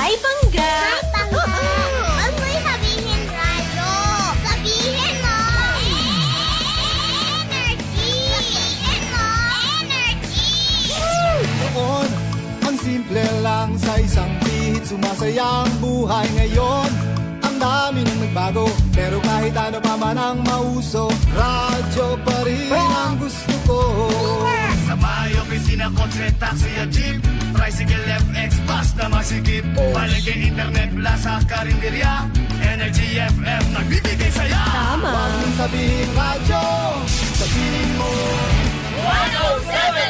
Hi, Bangga! Hi, Tangga! Huwag mo'y sabihin radyo. Sabihin mo! Energy! Sabihin mo! Energy! Noon, ang simple lang sa isang bihit. Sumasaya ang buhay ngayon. Ang dami nang nagbago, pero kahit ano pa man ang mauso, radyo pa rin ang gusto ko. Sa bahay, opisina, kotse, taxi at jeep, tricycle, FX, bus na masikip, palengke, internet, plaza, karinderya, Energy FM, nagbibigay saya. Tama! Huwag mong sabihin radyo, sabihin mo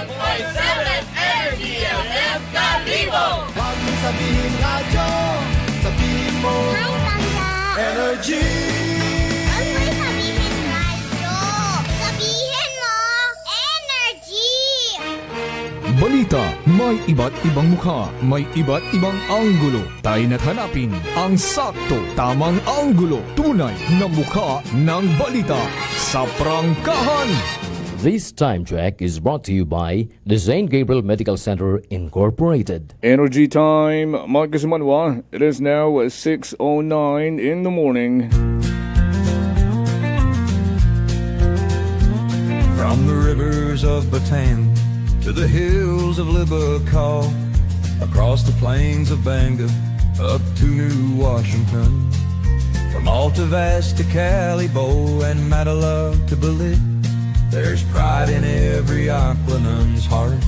107.7 Energy FM Kalibo. Huwag mong sabihin radyo, sabihin mo Hi, Tangga! Energy. Huwag mo'y sabihin radyo. Sabihin mo! Energy! Balita, may iba't ibang mukha, may iba't ibang anggulo. Tayo na't hanapin ang sakto, tamang anggulo, tunay na mukha ng balita sa prangkahan. This time check is brought to you by the St. Gabriel Medical Center Incorporated. Energy time, Marcus Manwa. It is now 6:09 in the morning. From the rivers of Bataan to the hills of Libacol, across the plains of Bangor, up to New Washington, from Alta Vista to Calibo and Matala to Balit, there's pride in every Aquanun's heart.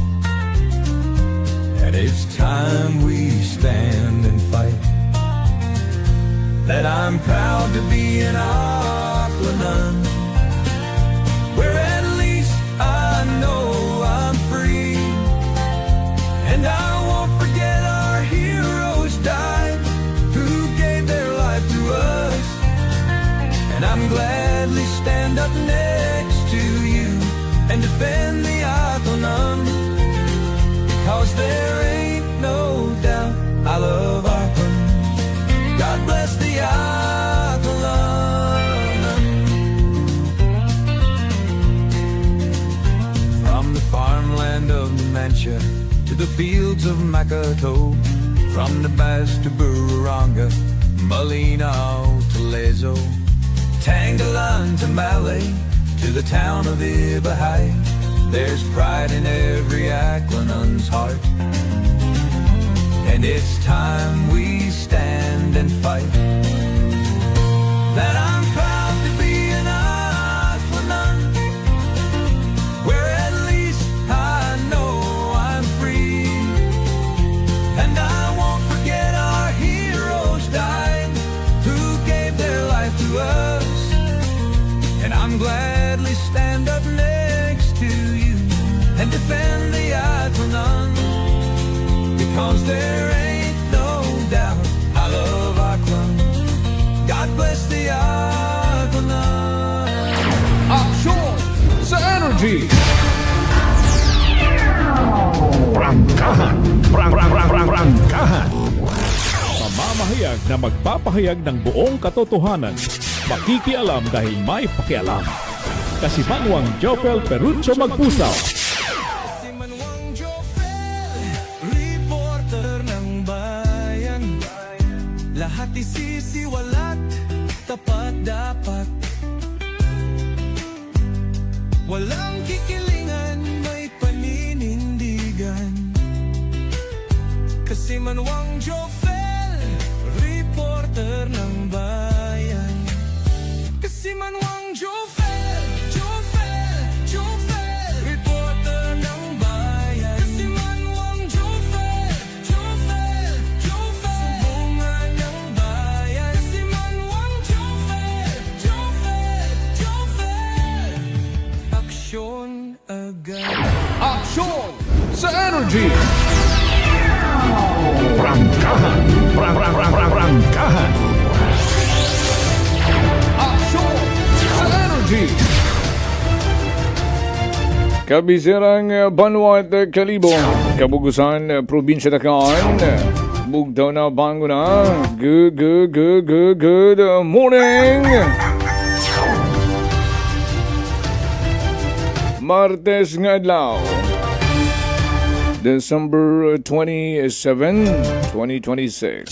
And it's time we stand and fight. That I'm proud to be an Aquanun, where at least I know I'm free. And I won't forget our heroes died, who gave their life to us. And I'm gladly stand up next to you and defend the Aquanun, because there ain't no doubt I love Aquanun. God bless the Aquanun. From the farmland of Numancia to the fields of Makato, from the Bass to Buranga, Malinaw to Lezo, Tangalan to Malay, to the town of Ibahai, there's pride in every Aquanun's heart. And it's time we stand and fight. That I'm proud to be an Aquanun, where at least I know I'm free. And I won't forget our heroes died, who gave their life to us. And I'm gladly stand up next to you and defend the Aquanun, because there ain't no doubt I love Aquanun. God bless the Aquanun. Aksyon sa Energy! Prangkahan. Prangkahan. Mamamahayag na magpapahayag ng buong katotohanan. Makikialam dahil may pakialam. Kasimanwang Jopel Perucho Magpusaw. Si Manwang Jofel, reporter ng bayan. Lahat isisiwalat, tapat dapat. Walang kikilingan, may paninindigan. Kasi Manwang Jofel, reporter ng bayan. Kasi Manwang Jofel, reporter ng bayan. Kasi Manwang Jofel, sumbungan ng bayan. Kasi Manwang Jofel, aksyon agad. Aksyon sa Energy! Prangkahan. Prangkahan. Aksyon sa Energy! Kabiserang Banwat Kalibo, Kabugusan, Probinsya Takaan, Bugtaw na Bango na. Good morning! Martes nga adlaw. December 27, 2026.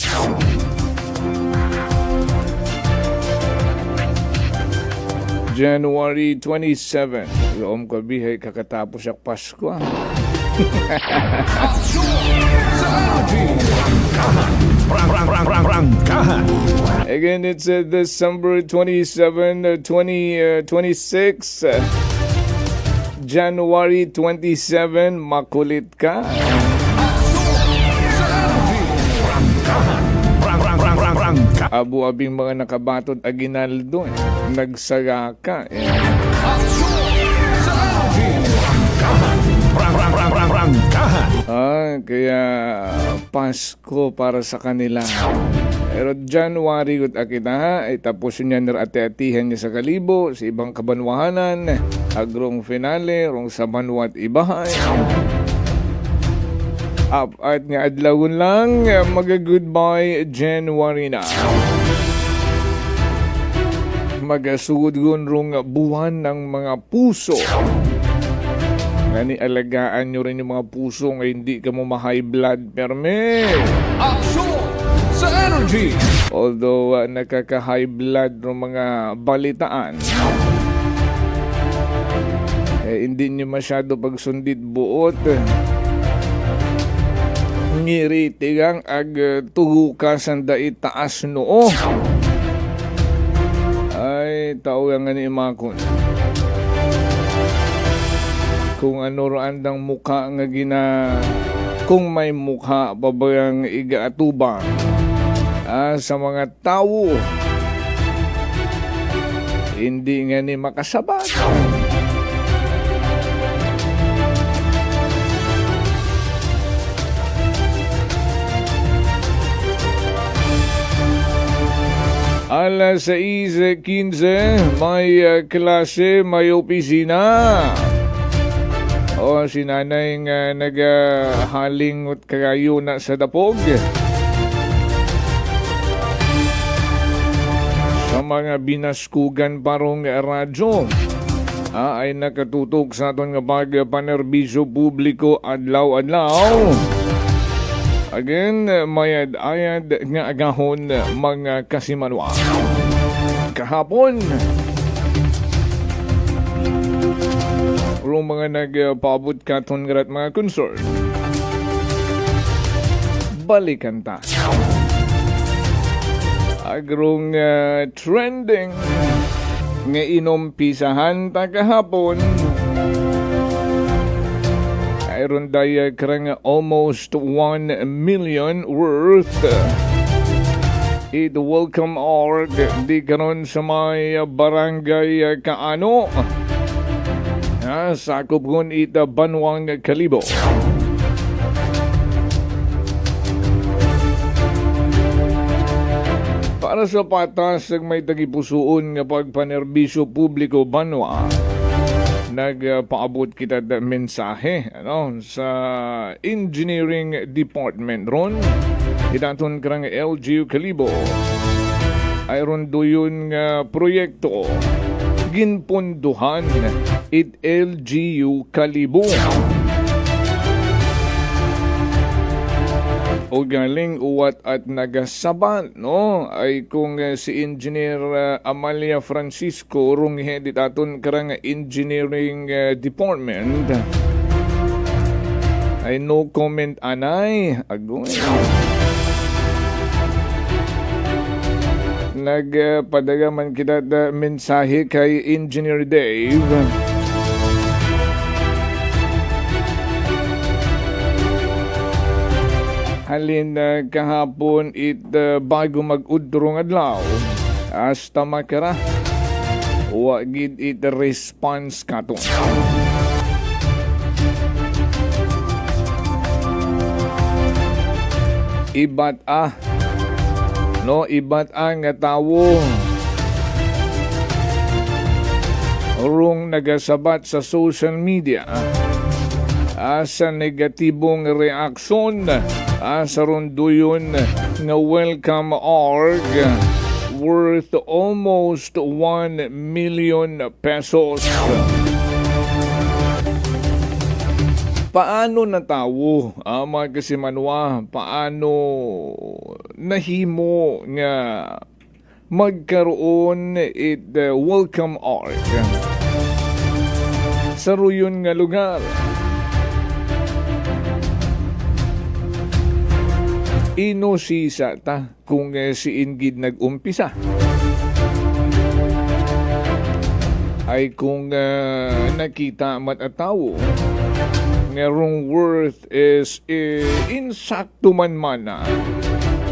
January 27. Loom ko bihay kakatapos siya Pasko. Prangkahan. Again, it's December 27, 2026. January 27, makulit ka. Prangkahan. Abu-abing mga nakabatod aginaldo. Nagsaga ka. Prangkahan. Kaya Pasko para sa kanila. Pero January gut akita ha, ay tapos niya ati-atihan niya sa kalibo, sa ibang kabanwahanan, agrong finale, rong sa banwat ibahay. Up at nga adlawon lang, maga-goodbye January na. Magasugod rong buwan ng mga puso. Ngani alagaan nyo rin yung mga puso nga hindi ka mo ma-high blood perme. Sa energy. Although nakaka-high blood ng mga balitaan, hindi nyo masyado pagsundit buot. Ngiri tigang ag tuhukasan da itaas noo. Ay, tao nga ni imakon. Kung ano raandang mukha nga kung may mukha babayang igaatubang sa mga tao, hindi nga ni makasabat. Alas 6:15, may klase, may opisina. O si nanay nga naghalingot kagayo na sa dapog. Sa mga binaskugan parong radyo, ay nakatutok sa aton nga pagpanerbisyo publiko adlaw-adlaw. Again, mayad-ayad nga agahon mga kasimanwa. Kahapon, rong mga nagpaabot katon nga't mga concern. Balikan ta. Agrong trending nga inompisahan ta kahapon. Ayron daya karang almost 1 million worth. It welcome org di karon sa may barangay Kaano. Sakop kun ita Banwang Kalibo. Para sa patas ng may tagipusoon nga pagpanerbisyo publiko Banwa, nagpaabot kita da mensahe sa engineering department ron. Hidaton karang LGU Kalibo. Ayron doyon nga proyekto ginpunduhan it LGU Kalibo. O galing uwat at nagasaban, ay kung si Engineer Amalia Francisco rong headed aton karang engineering department, ay no comment anay. Agoy. Nagpadagaman kita da mensahe kay Engineer Dave. Halin kahapon bago mag-udrong adlaw hasta makara wagid it response kato. Ibat ang tawo rong nagasabat sa social media sa negatibong reaksyon sa ronduyon nga welcome org worth almost 1 million pesos. Paano natawo, mga kasimanwa, paano nahimo nga magkaroon it welcome ark sa ruyon nga lugar? Inosisa ta kung si Ingid nag-umpisa. Ay kung nakita matatawo nga rong worth is insakto man mana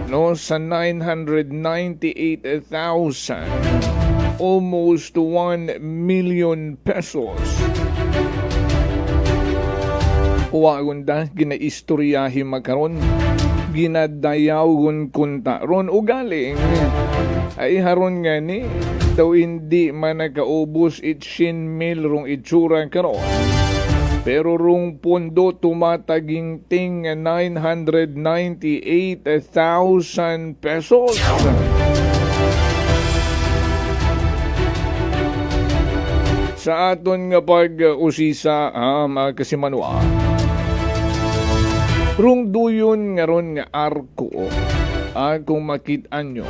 no sa 998,000, almost 1 million pesos. Uwagunda ginaistoryahi makaron, ginadayaw kunta ron ugaling ay haron nga ni daw hindi man nakaubos itsin mil rong itsura karon. Pero rong pondo tumataging ting 998,000 pesos. Sa aton nga pag-usisa, mga kasimanwa, rong duyon nga ron nga arko, kung makitaan nyo,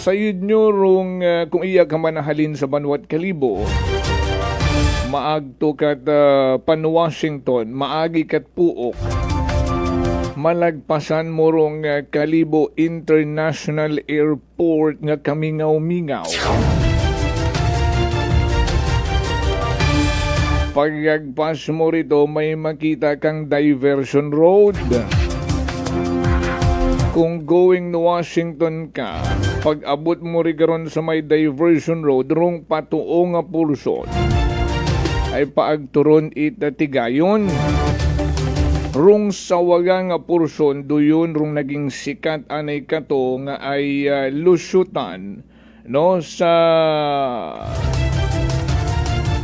sayod nyo rong kung iya ka manahalin sa Banwat Kalibo, maagto kat Pan Washington, maagi kat Puok, malagpasan mo rong Kalibo International Airport nga kamingaw-mingaw. Pagagpas mo rito, may makita kang diversion road. Kung going to Washington ka, pag abot mo rin karon sa may diversion road, rong patuo nga pulson, ay paagturon itatigayon. Rong sawaga nga pulson, doyon rong naging sikat anay kato nga ay lusyutan no sa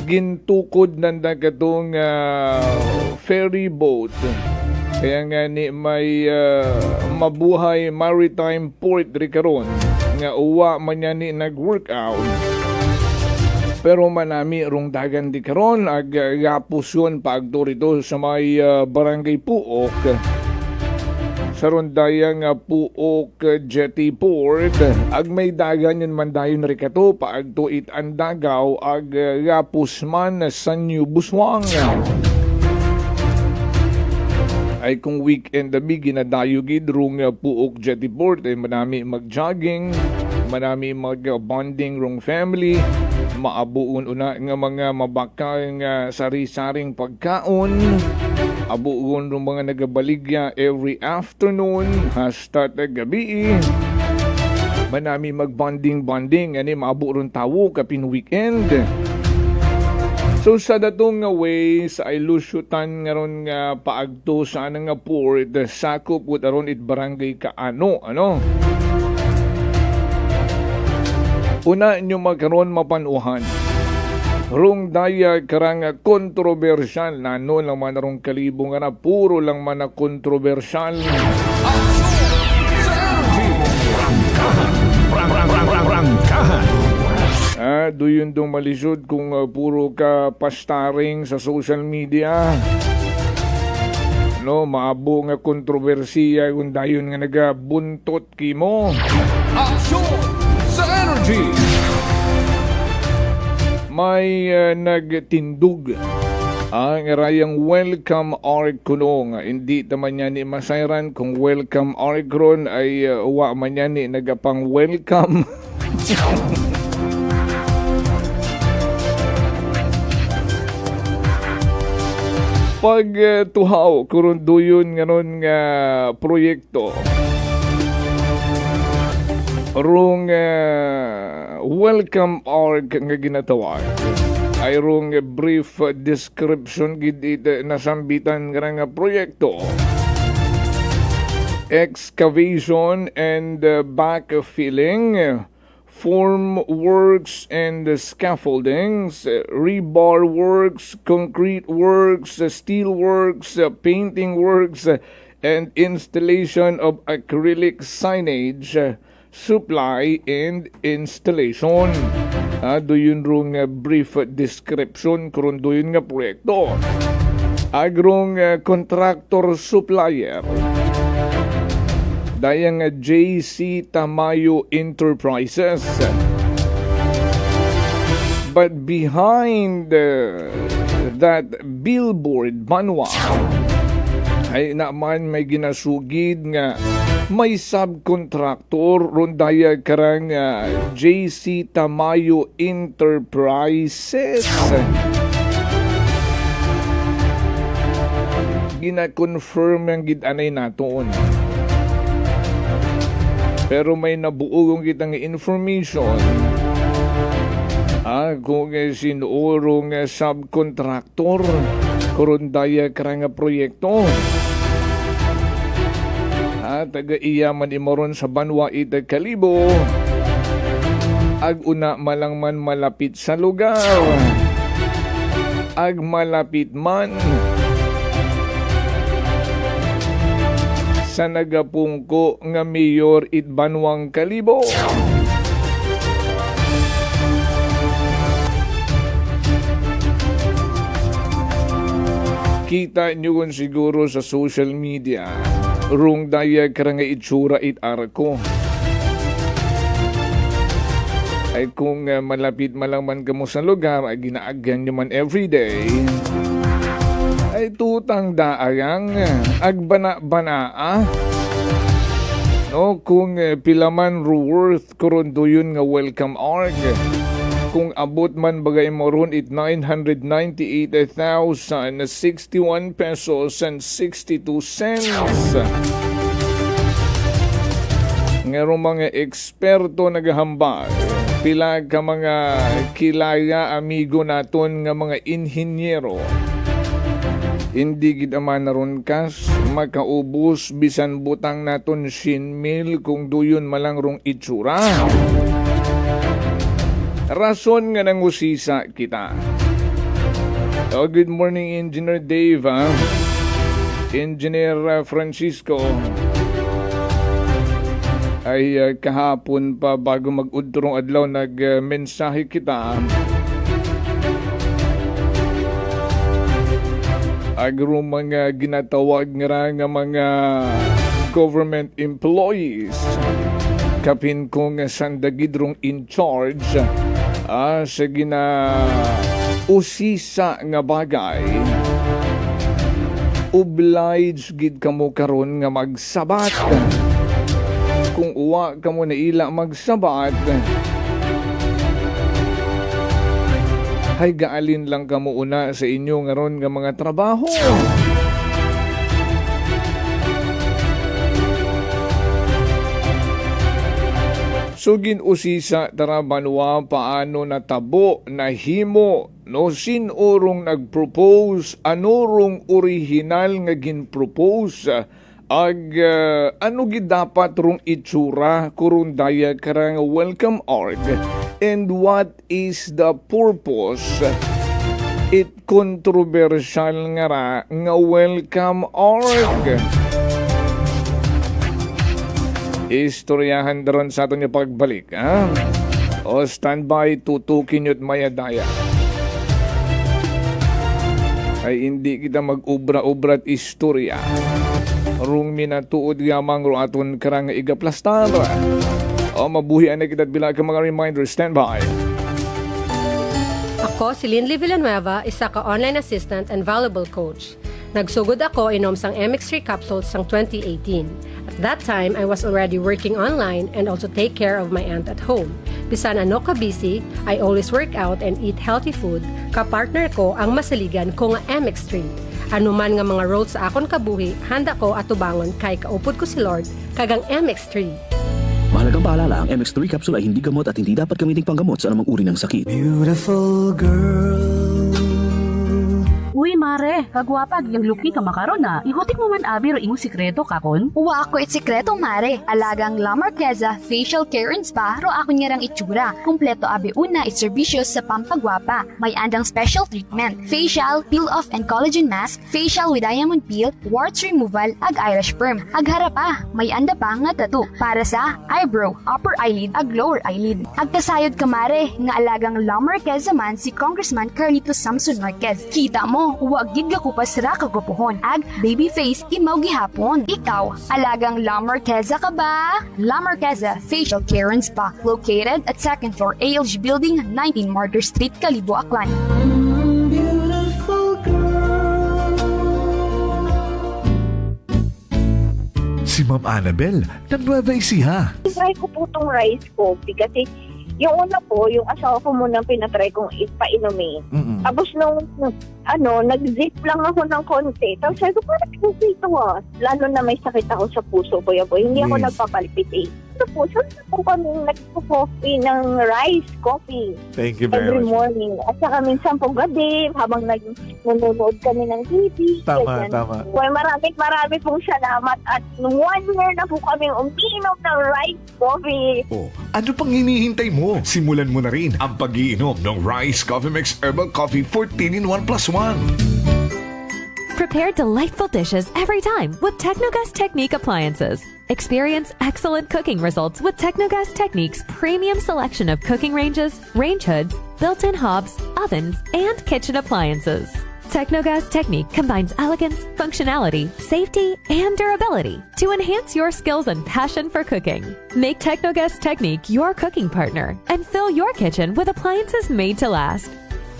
gintukod ng dagatong ferry boat. Kaya nga ni may mabuhay maritime port rikaron nga uwa man niya ni nag-workout. Pero manami rong dagan di karon ag gapos yun paagto rito sa may barangay Puok. Sa rondaya nga Puok Jetty Port, ag may dagan yun man dayon rikato paagto it andagaw ag gapos man sa New Buswang. Ay kung weekend abi ginadayugid rong Puok Jetty Port ay manami mag-jogging, manami mag-bonding rong family, maabuon una nga mga mabakang sari-saring pagkaon, abuon rong mga nagabaligya every afternoon hasta gabi, manami mag-bonding ani maabu ron tawo kapin weekend. So sa datong nga way sa ilusyutan nga ron nga paagto sa anang nga port, sakop ut aron it barangay Kaano, ano? Una nyo magkaroon mapanuhan. Rong daya karang kontrobersyal na no lang man rong Kalibo nga na puro lang man na kontrobersyal. Doon dong malisod kung puro ka pastaring sa social media. No, maabo nga kontrobersiya kung dayon nga nagabuntot kimo. Aksyon sa energy! May nagtindog ang rayang welcome ark kuno nga hindi taman niya ni masayran kung welcome ark ron ay wa man niya ni nagapang welcome. Pag tuhaw kuron duyon ngaron nga proyekto rong welcome ark nga ginatawag ay rong brief description gid nasambitan nga proyekto, excavation and backfilling, form works and scaffoldings, rebar works, concrete works, steel works, painting works, and installation of acrylic signage, supply and installation. Doon rong brief description kung doon nga proyekto. Agrong contractor supplier. Dayang JC Tamayo Enterprises. But behind that billboard banwa ay naman may ginasugid nga may subcontractor rondaya karang JC Tamayo Enterprises. Gina-confirm ang gidanay natoon. Pero may nabuo kitang information kung sinurong subcontractor kurundaya karang proyekto. Taga-iyaman imoron sa banwa ita Kalibo. Ag-una malang man malapit sa lugar. Ag malapit man sa nagapungko nga mayor it Banwang Kalibo. Kita nyo kung siguro sa social media, rung daya karang itsura it arko. Ay kung malapit malaman ka mo sa lugar, ay ginaagyan nyo man everyday, ay tutang daayang agbana-bana no, kung pilaman worth kurundo yun nga welcome arg. Kung abot man bagay mo ron it 998,061 pesos and 62 cents. Ngayong mga eksperto naghahambal, pila ka mga kilaya amigo naton nga mga inhinyero. Hindi gid man naron kas makaubos bisan butang naton sinmil kung duyon malang rong itsura. Rason nga nang usisa kita. Good morning, Engineer Dave. Engineer Francisco. Ay kahapon pa bago mag-udrong adlaw nag-mensahe kita. Agro mga ginatawag nga mga government employees. Kapin kong sandagidrong in charge sa usisa nga bagay. Oblige gid kamo karon nga magsabat. Kung uwa kamo na ila magsabat, hay gaalin lang kamo una sa inyo ngaron nga mga trabaho. Sugin usisa tara banwa paano natabo nahimo no sinurong nagpropose anurong original nga ginpropose ano gid dapat rong itsura kurun daya karang welcome arg and what is the purpose it controversial nga welcome arg. Istoryahan daron sa aton yung pagbalik, O standby, tutukin yo't mayadaya. Ay hindi kita mag-ubra-ubra at istorya. Rung minatuod gamang ro aton karang igaplastar. O mabuhian na kita't bilang ka mga reminder, standby. Ako si Linley Villanueva, isa ka online assistant and valuable coach. Nagsugod ako inom sang MX3 capsules sang 2018. At that time, I was already working online and also take care of my aunt at home. Bisan ano ka busy, I always work out and eat healthy food. Kapartner ko ang masaligan ko nga MX3. Ano man nga mga roads sa akon kabuhi, handa ko atubangon kay kaupod ko si Lord kagang MX3. Mahalagang paalala, ang MX3 capsule ay hindi gamot at hindi dapat gamitin panggamot sa anumang uri ng sakit. Beautiful girl, Uy, mare, kagwapag yung luki ka makaron na. Ihutik mo man abi ro imong sikreto kakon. Uwa ako sikreto mare. Alagang La Marqueza Facial Care and Spa ro ako niyarang itsura. Kumpleto abi una itserbisyo sa pampagwapa. May andang special treatment. Facial, peel-off and collagen mask, facial with diamond peel, warts removal, ag eyelash perm. Ag harapa, may anda pa nga tattoo para sa eyebrow, upper eyelid, ag lower eyelid. Ag kasayod ka mare, nga alagang La Marqueza man si Congressman Carlito Samson Marquez. Kita mo, huwag gid ka kupas ra kagupuhon. Ag baby face imaw gihapon. Ikaw, alagang La Marqueza ka ba? La Marqueza Facial Care and Spa, located at 2nd floor ALG Building, 19 Martyr Street, Kalibo, Aklan. Si Ma'am Annabel ng Nueva Ecija. Try ko po itong rice coffee kasi yung una po, yung asawa ko muna pinatry kong ipainumin. Tapos nung nag-zip lang ako ng konti. Tapos sabi ko, parang kasi ito lalo na may sakit ako sa puso ko. Hindi ako nagpapalpitate. Ito po, saan po kami nagpo-coffee ng rice coffee. Thank you very every much. morning. At saka minsan po gabi, habang nanonood kami ng TV. Tama, ganyan. tama. Well, marami pong salamat. At 1 year na po kami umiinom ng rice coffee. Oh, ano pang hinihintay mo? Simulan mo na rin ang pag-iinom ng Rice Coffee Mix Herbal Coffee 14 in 1 plus 1. Prepare delightful dishes every time with Technogas Technique appliances. Experience excellent cooking results with Technogas Technique's premium selection of cooking ranges, range hoods, built-in hobs, ovens, and kitchen appliances. Technogas Technique combines elegance, functionality, safety, and durability to enhance your skills and passion for cooking. Make Technogas Technique your cooking partner and fill your kitchen with appliances made to last.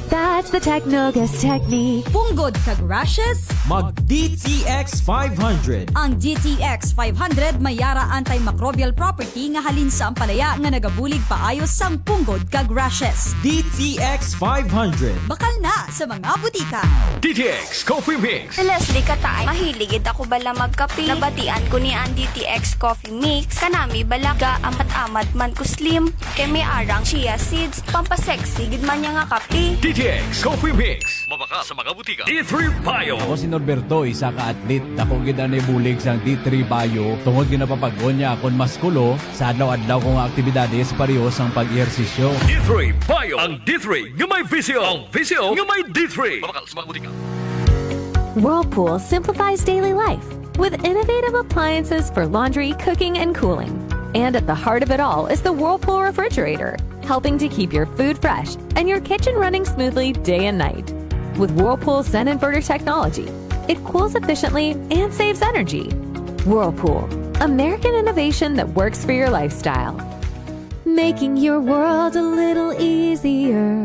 That's the Technogas Technique. Punggod kag rashes? Mag DTX 500. Ang DTX 500 may yara antimicrobial property nga halin sa ampalaya nga nagabulig paayos sang punggod kag rashes. DTX 500. Bakal na sa mga butika. DTX Coffee Mix. Leslie Katay, mahiligid ako bala magkape. Nabatian ko ni ang DTX Coffee Mix. Kanami balaga amat-amat man ko slim. Kay may arang chia seeds. Pampasexy gid man niya nga kape. DTX Coffee Mix. Mabaka sa mga butika. D3 Bio. Ako si Norberto, isa ka atlet. Dako gid ani bulig sang D3 Bio. Tungod ginapapagon niya akon maskulo sa adlaw-adlaw kong aktibidades pareho sang pag-ehersisyo. D3 Bio. Ang D3 nga may visyo. Ang visyo nga may D3. Mabaka sa mga butika. Whirlpool simplifies daily life with innovative appliances for laundry, cooking, and cooling. And at the heart of it all is the Whirlpool refrigerator, helping to keep your food fresh and your kitchen running smoothly day and night. With Whirlpool's Zen inverter technology, it cools efficiently and saves energy. Whirlpool, American innovation that works for your lifestyle. Making your world a little easier.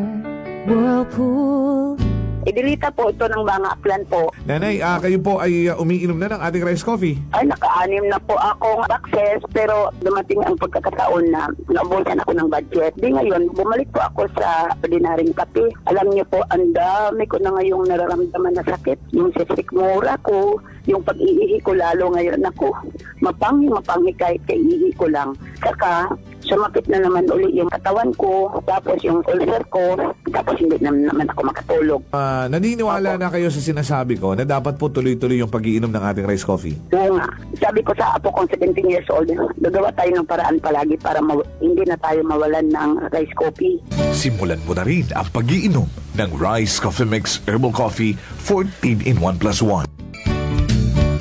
Whirlpool. Idilita po ito ng mga plan po. Nanay, kayo po ay umiinom na ng ating rice coffee. Ay, naka-anim na po akong access pero dumating ang pagkakataon na naubusan ako ng budget. Di ngayon, bumalik po ako sa ordinaryong kape. Alam niyo po, ang dami ko na ngayong nararamdaman na sakit. Yung sisikmura ko, yung pag-iihi ko lalo ngayon ako. Mapanghi kahit kaiihi ko lang. Saka, sumakit na naman uli yung katawan ko, tapos yung ulcer ko, tapos hindi naman ako makatulog. Naniniwala na kayo sa sinasabi ko na dapat po tuloy-tuloy yung pag-iinom ng ating rice coffee? Oo nga. Sabi ko sa apo kong 17 years old, gagawa tayo ng paraan palagi para hindi na tayo mawalan ng rice coffee. Simulan mo na rin ang pag-iinom ng Rice Coffee Mix Herbal Coffee 14 in 1 plus 1.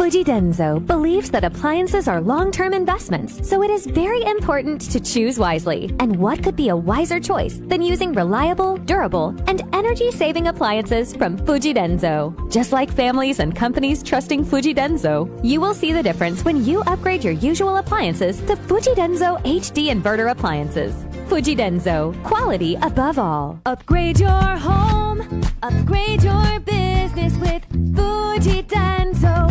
Fuji Denso believes that appliances are long-term investments, so it is very important to choose wisely. And what could be a wiser choice than using reliable, durable, and energy-saving appliances from Fuji Denso? Just like families and companies trusting Fuji Denso, you will see the difference when you upgrade your usual appliances to Fuji Denso HD inverter appliances. Fuji Denso, quality above all. Upgrade your home, upgrade your business with Fuji Denso.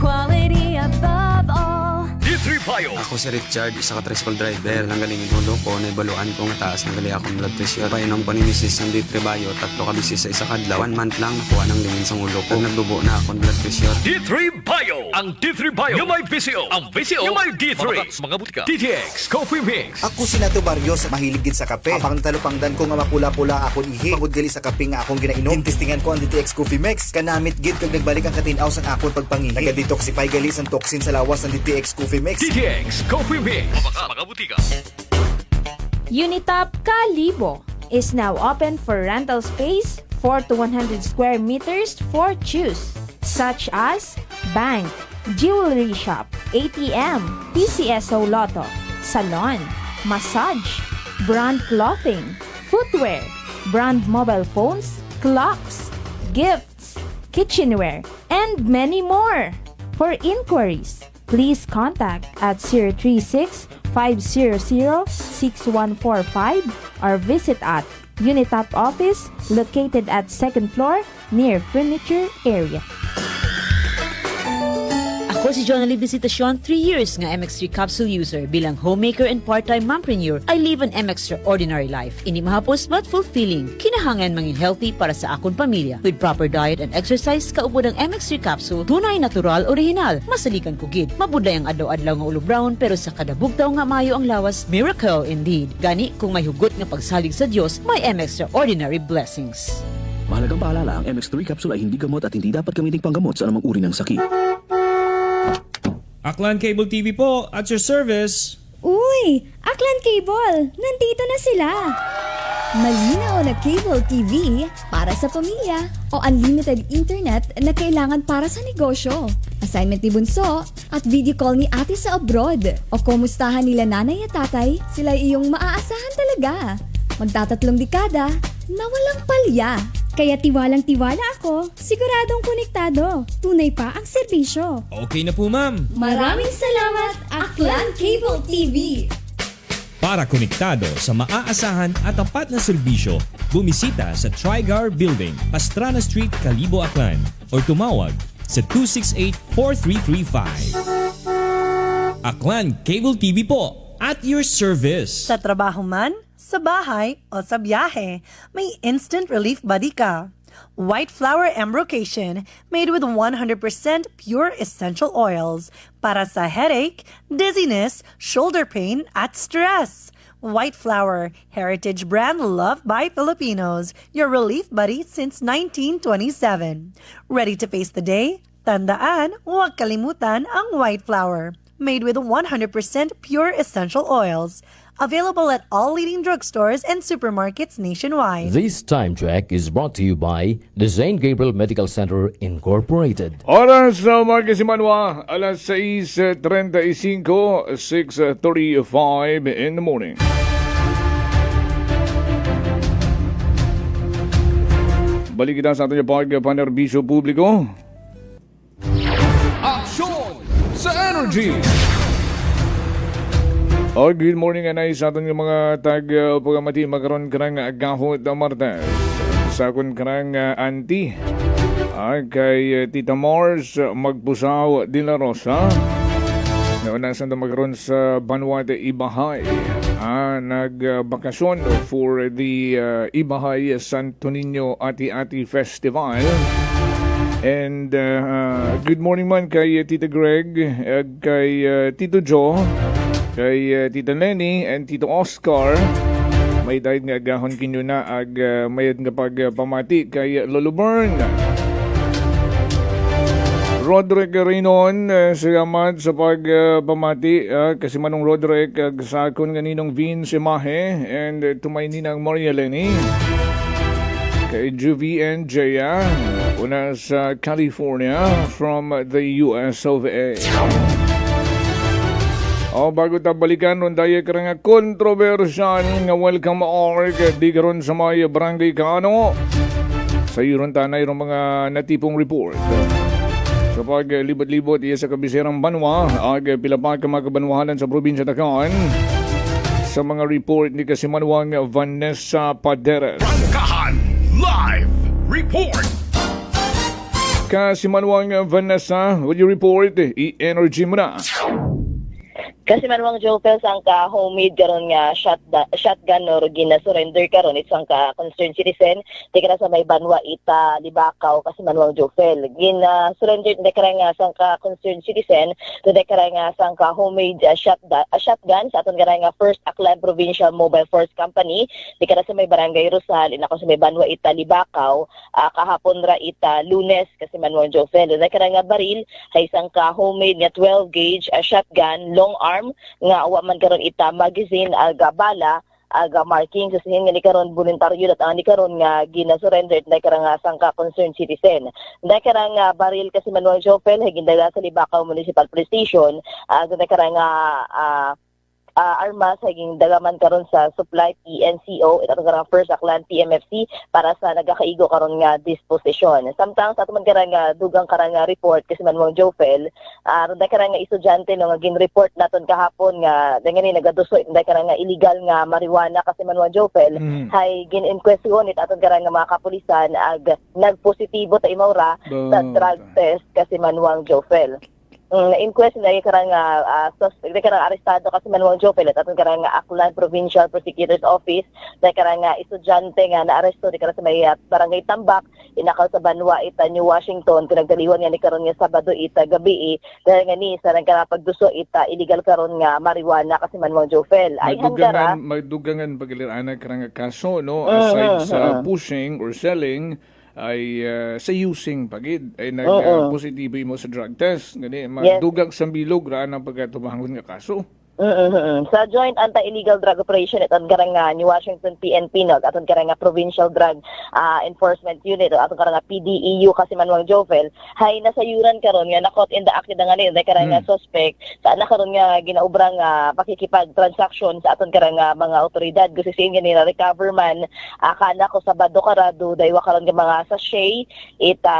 Quality above all. D3 Bio. Ako si Richard, isa ka tricycle driver. Nanggaling yung ulo ko, naibaluan ko nga taas. Nanggaling akong blood pressure. Painom ko ni Mrs. ng D3 Bio. 3 ka bisis sa isa kadlaw. 1 month lang nakuha ng lingin sa ulo ko. Nagdubo na akong blood pressure. D3 Bio. Ang D3 Bio yung may VCO. Ang VCO yung may D3. Sa mga butika. DTX Coffee Mix. Ako si Nato Barrios, mahilig gid sa kape. Apang talupangdan ko nga mapula-pula akong ihi. Pagod gali sa kape nga akong ginainom. Tintistingan ko ang DTX Coffee Mix. Kanamit gid kag nagbalik ang katinaw sang akon pagpangihi. Naga-detoxify gali sang toxin sa lawas ng DTX Coffee Mix. DTX Coffee Mix. Mga butika. Unitop Kalibo is now open for rental space 4 to 100 square meters for choose, such as bank, jewelry shop, ATM, PCSO Lotto, salon, massage, brand clothing, footwear, brand mobile phones, clocks, gifts, kitchenware, and many more. For inquiries, please contact at 036-500-6145 or visit at Unitop office located at 2nd floor near furniture area. Ako si Jonalyn Visitacion, 3 years nga MX3 capsule user. Bilang homemaker and part-time mompreneur, I live an extraordinary life. Ini mahapos but fulfilling. Kinahangan mangin healthy para sa akon pamilya. With proper diet and exercise, kaupod ang MX3 capsule, tunay, natural, original. Masalikan ko gid. Mabuday ang adlaw-adlaw nga ulo brown, pero sa kada bugtaw nga mayo ang lawas, miracle indeed. Gani, kung may hugot nga pagsalig sa Dios, may extraordinary blessings. Mahalagang paalala, ang MX3 capsule ay hindi gamot at hindi dapat gamitin panggamot sa anumang uri ng sakit. Aklan Cable TV po, at your service. Uy! Aklan Cable! Nandito na sila! Malinaw na cable TV para sa pamilya o unlimited internet na kailangan para sa negosyo. Assignment ni Bunso at video call ni ate sa abroad o kumustahan nila nanay at tatay, sila iyong maaasahan talaga. Magtatatlong dekada na walang palya. Kaya tiwalang-tiwala ako, siguradong konektado. Tunay pa ang serbisyo. Okay na po, ma'am. Maraming salamat, Aklan Cable TV! Para konektado sa maaasahan at tapat na serbisyo, bumisita sa Trigar Building, Pastrana Street, Kalibo, Aklan o tumawag sa 268-4335. Aklan Cable TV po, at your service. Sa trabaho man, sa bahay o sa biyahe, may instant relief buddy ka. White Flower Embrocation made with 100% pure essential oils para sa headache, dizziness, shoulder pain at stress. White Flower, heritage brand loved by Filipinos, your relief buddy since 1927. Ready to face the day? Tandaan, huwag kalimutan ang White Flower, made with 100% pure essential oils. Available at all leading drugstores and supermarkets nationwide. This time check is brought to you by the St. Gabriel Medical Center Incorporated. Oras sa Marquez Manwa, alas 6:35, 6:35 in the morning. Balik kita sa ating panerbisyo publiko. Aksyon sa Energy. Oh, good morning anay sa ating mga tag-pagamati magkaroon ka ng gahot na Martes. Sa akong karang auntie kay Tita Mars Magpusaw de la Rosa. Naunasan na magkaroon sa Vanuatu Ibahay. Nagbakasyon for the Ibahay Santo Niño Ati-Ati Festival. And good morning man kay Tita Greg, kay Tito Joe, kay Tita Lenny and Tito Oscar. May dahil nga agahon kinyo na mayad nga pagpamati kay Lolo Bern. Roderick Rinon, salamat sa pagpamati kasi manong Roderick sa akon nga ninong Vince Imahe and tumay ninang Maria Lenny. Kay Juvie and Jaya, una sa California from the US of A. Bago balikan nun dahil ka nga kontrobersyal nga welcome org di karon sa mga barangay Kano. Sa iyon tanay ng mga natipong report. Sa paglibot-libot iya sa kabiserang Banwa, pilapag ka mga kabanwahanan sa probinsya Takan. Sa mga report ni Kasimanwang Vanessa Paderes. Rangkahan Live Report. Kasimanwang Vanessa, would you report? I-energy mo na. Kasi manwang Jofel sang ka homemade karon nga shotgun or gina-surrender karon isang ka concerned citizen di ka sa may banwa ita Libakaw kasi manwang Jofel gina-surrender di ka nga sang ka concerned citizen di ka nga sang ka homemade shotgun sa aton nga First Aklan Provincial Mobile Force Company di ka sa may Barangay Rosal ina ko sa may banwa ita Libakaw kahapon ra ita Lunes kasi manwang Jofel di ka nga baril hay isang ka homemade nga 12 gauge shotgun long arm nga wa man karon ita magazine aga bala aga marking sa sihin nga ni karon voluntaryo at ani karon nga gina-surrender na karang sangka concerned citizen na karang baril kasi Manuel Jofel higindala sa Libakaw Municipal Police Station na karang armas haging dagaman karon sa supply PNCO at ang First Aklan TMFC para sa nagakaigo karon nga disposisyon. Samtang sa aton karang dugang karang report kasi Manuel Jofel aron karang estudyante no nga gin-report naton kahapon nga dangani nagaduso inday karang illegal nga marijuana kasi Manuel Jofel hay gin-inquestion it aton karang mga kapulisan ag nagpositibo ta imawra sa drug test kasi Manuel Jofel. Na-inquest na karang suspect karang arestado kasi Manuel Jofel at atong karang Aklan Provincial Prosecutor's Office na karang estudyante nga naaresto di karang sa may Barangay Tambak inakaw sa banwa ita New Washington pinagdaliwan nga ni karon nga Sabado ita gabi dahil nga ni sa nagpagduso ita illegal karon nga marijuana kasi Manuel Jofel ay hangara magdugangan pagilirana karang kaso no aside sa pushing or selling ay sa using pagid ay nag-positibo mo sa drug test gani magdugang sa bilog ra ang pagkatumangon nga kaso. Sa Joint Anti-Illegal Drug Operation aton karang New Washington PNP no aton karang Provincial Drug Enforcement Unit aton karang PDEU kasi Manuel Jofel hay nasayuran karon nga nakot in the act nga ni karang suspect sa na karon nga ginaubrang pakikipag transaction sa aton karang mga otoridad gusto sin nga ni recover man kana ko Sabado karado daywa karon nga mga sachet ita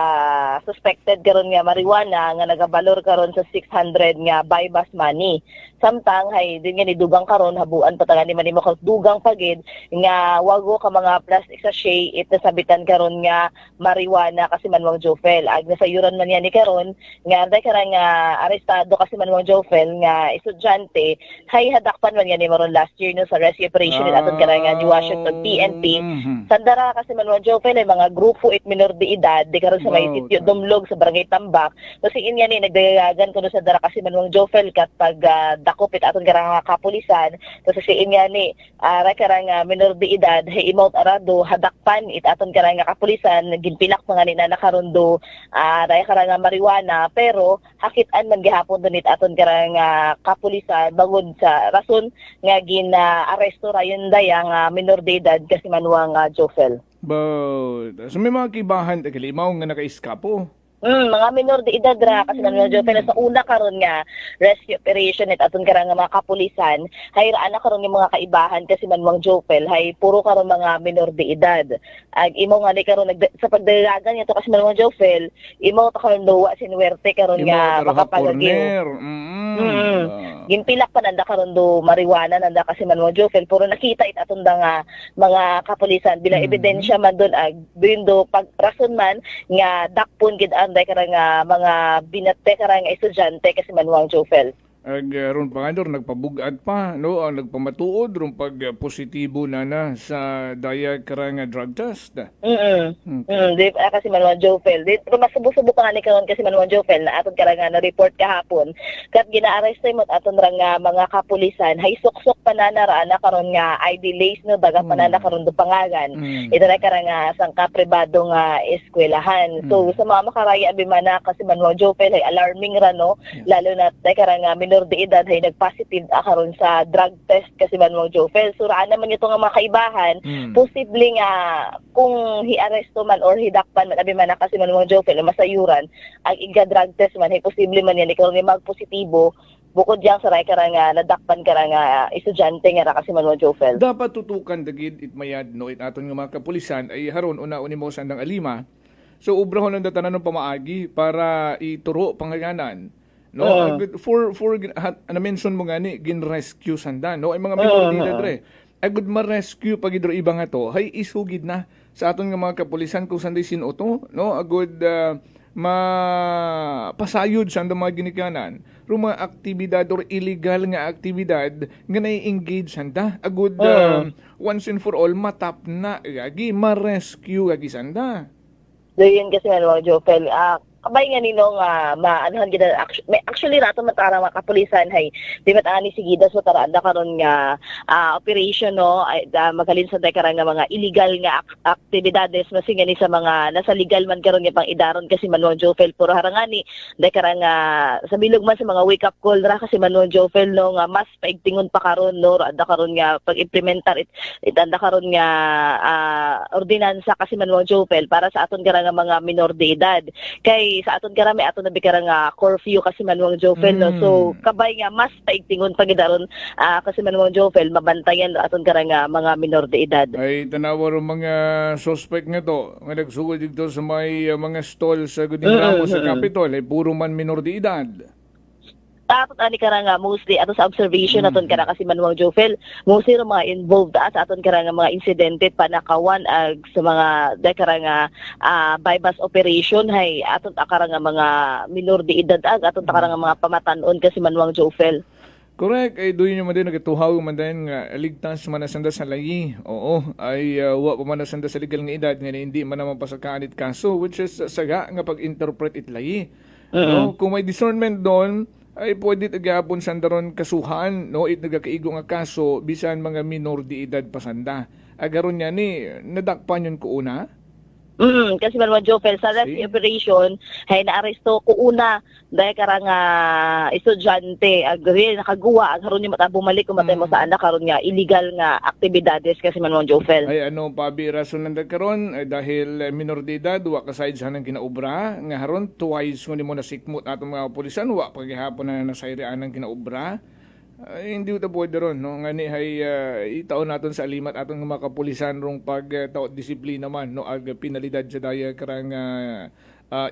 suspected karon nga marijuana nga nagabalor karon sa 600 nga buy bus money. Samtang hay din nga ni dugang karon habuan patangan ni manimo dugang pagid nga wago ka mga plastic sachet ita sabitan karon nga marijuana kasi Manuel Jofel ag nasayuran man yan ni karon nga anday karang arestado kasi Manuel Jofel nga estudyante hay hadakpan man yan ni maron last year no sa rescue operation aton karang New Washington PNP sandara kasi Manuel Jofel ay mga grupo it minor de edad di karon sa may sitio Dumlog sa Barangay Tambak kasi inya ni nagdagagan kuno sa dara kasi Manuel Jofel kat pag dakopit aton karang kapulisan kasi siin nga ni karang minor de edad hay imot arado hadakpan it aton karang kapulisan ginpilak mga ni na nakarondo karang marijuana pero hakitan man gihapon dunit aton karang kapulisan bangod sa rason nga gina-aresto rayon dayang minor de edad kasi Manuel Jofel. So may mga kibahan kalimaw nga naka-eskapo. Mga minor de edad ra kasi Manuel Jofel sa una karon nga rescue operation at aton karang mga kapulisan hay ra karon nga mga kaibahan kasi Manuel Jofel hay puro karon mga minor de edad ag imo nga ni karon sa pagdalagan niya to kasi Manuel Jofel imo ta karon duwa sinuwerte karon nga makapagaging ginpilak pa nanda karon do marijuana nanda kasi Manuel Jofel puro nakita it aton nga mga kapulisan bilang ebidensya man don ag do pag rason man nga dakpon gid anday karang mga binate karang estudyante kasi Manuel Jofel. Ron pa nga nagpabugad pa no ang nagpamatuod ron pag positibo na sa daya karang drug test. Kasi Manuel Jofel pero masubo-subo pa nga ni karon kasi Manuel Jofel na aton karang na report kahapon kat gina-arrest mo aton ra nga mga kapulisan hay suksok pananara na karon nga ID lace no daga panana karon do pangagan ito na karang sangka pribado nga eskwelahan so sa mga makaraya abimana kasi Manuel Jofel hay alarming ra no lalo na karang minor de edad hay nagpositive karon sa drug test kasi Manuel Jofel. So raan naman ito nga mga kaibahan, posible nga kung hi-aresto man or hidakpan man abi man kasi Manuel Jofel masayuran ang iga-drug test man hay posible man yan ikaw nga magpositibo bukod diyan sa ray karang nadakpan karang estudyante nga kasi Manuel Jofel. Dapat tutukan dagid itmayad no it aton nga mga kapulisan ay haron una-uni mo sandang alima. So ubrahon ang datanan ng pamaagi para ituro pangayanan. No, for na-mention mo nga ni gin-rescue sanda no ay mga minor de edad re. Ay good ma-rescue pag idro ibang ato hay isugid na sa aton nga mga kapulisan kung sanday sinuto no agud mapasayod sa andang mga ginikanan ro mga aktibidad or illegal nga aktibidad nga nai-engage sanda agud once and for all matap na gagi ma-rescue gagi sanda. So yun kasi mga Jofel, kabay nga nino nga maanahan gid actually rato matara mga kapulisan hay di matani sigida so taranda karon nga operation no magalin sa dekara nga mga illegal nga aktibidades masinga ni sa mga nasa legal man karon nga pang idaron kasi Manuel Jofel puro harangani dekara nga sa bilog man sa mga wake up call ra kasi Manuel Jofel no nga mas paigtingon pa karon no anda karon nga pag-implementar itanda karon nga ordinansa kasi Manuel Jofel para sa aton nga mga minor de edad kay sa aton karami aton nabi karang curfew kasi Manuel Jofel no so kabay nga mas paigtingon pagidaron kasi Manuel Jofel mabantayan aton karang mga minor de edad ay tanawa ro mga suspect nga to nga nagsugod dito sa may mga stall sa Guding Ramos sa Capitol ay puro man minor de edad. Aton ani kara nga mostly ato sa observation aton kara kasi Manuel Jofel mostly ro mga involved sa aton kara nga mga insidente panakawan ag sa mga dekara nga bypass operation hay aton kara nga mga minor de edad ag aton kara nga mga pamatan-on kasi Manuel Jofel. Correct, ay doon nyo man din nagatuhaw man din nga ligtas manasanda sa layi. Oo, ay wa pa manasanda sa legal nga edad nga hindi man naman pasakaanit kaso which is saga nga pag-interpret it layi. No? Kung may discernment doon ay pwede tagapon sandaron kasuhan no it nagakaigo nga kaso bisan mga minor de edad pasanda agaron niya ni nadakpan yun ko una kasi Manuel Jofel sa that operation hay naaresto ko una dahil karang estudyante agri nakaguwa ag haron ni mata bumalik kung matay mo sa anak karon nga illegal nga aktibidades kasi Manuel Jofel ay ano pabi rason nanda karon dahil minor de edad wa kasayod sa nang kinaobra nga haron twice kundi mo nasikmut atong mga pulisan wa pagihapon na nasayrian ang kinaobra. Hindi ito pwede ron, no? Nga ni hay itaon natin sa alimat atong mga kapulisan rong pag-taot disiplina man, no? Ag penalidad sa daya karang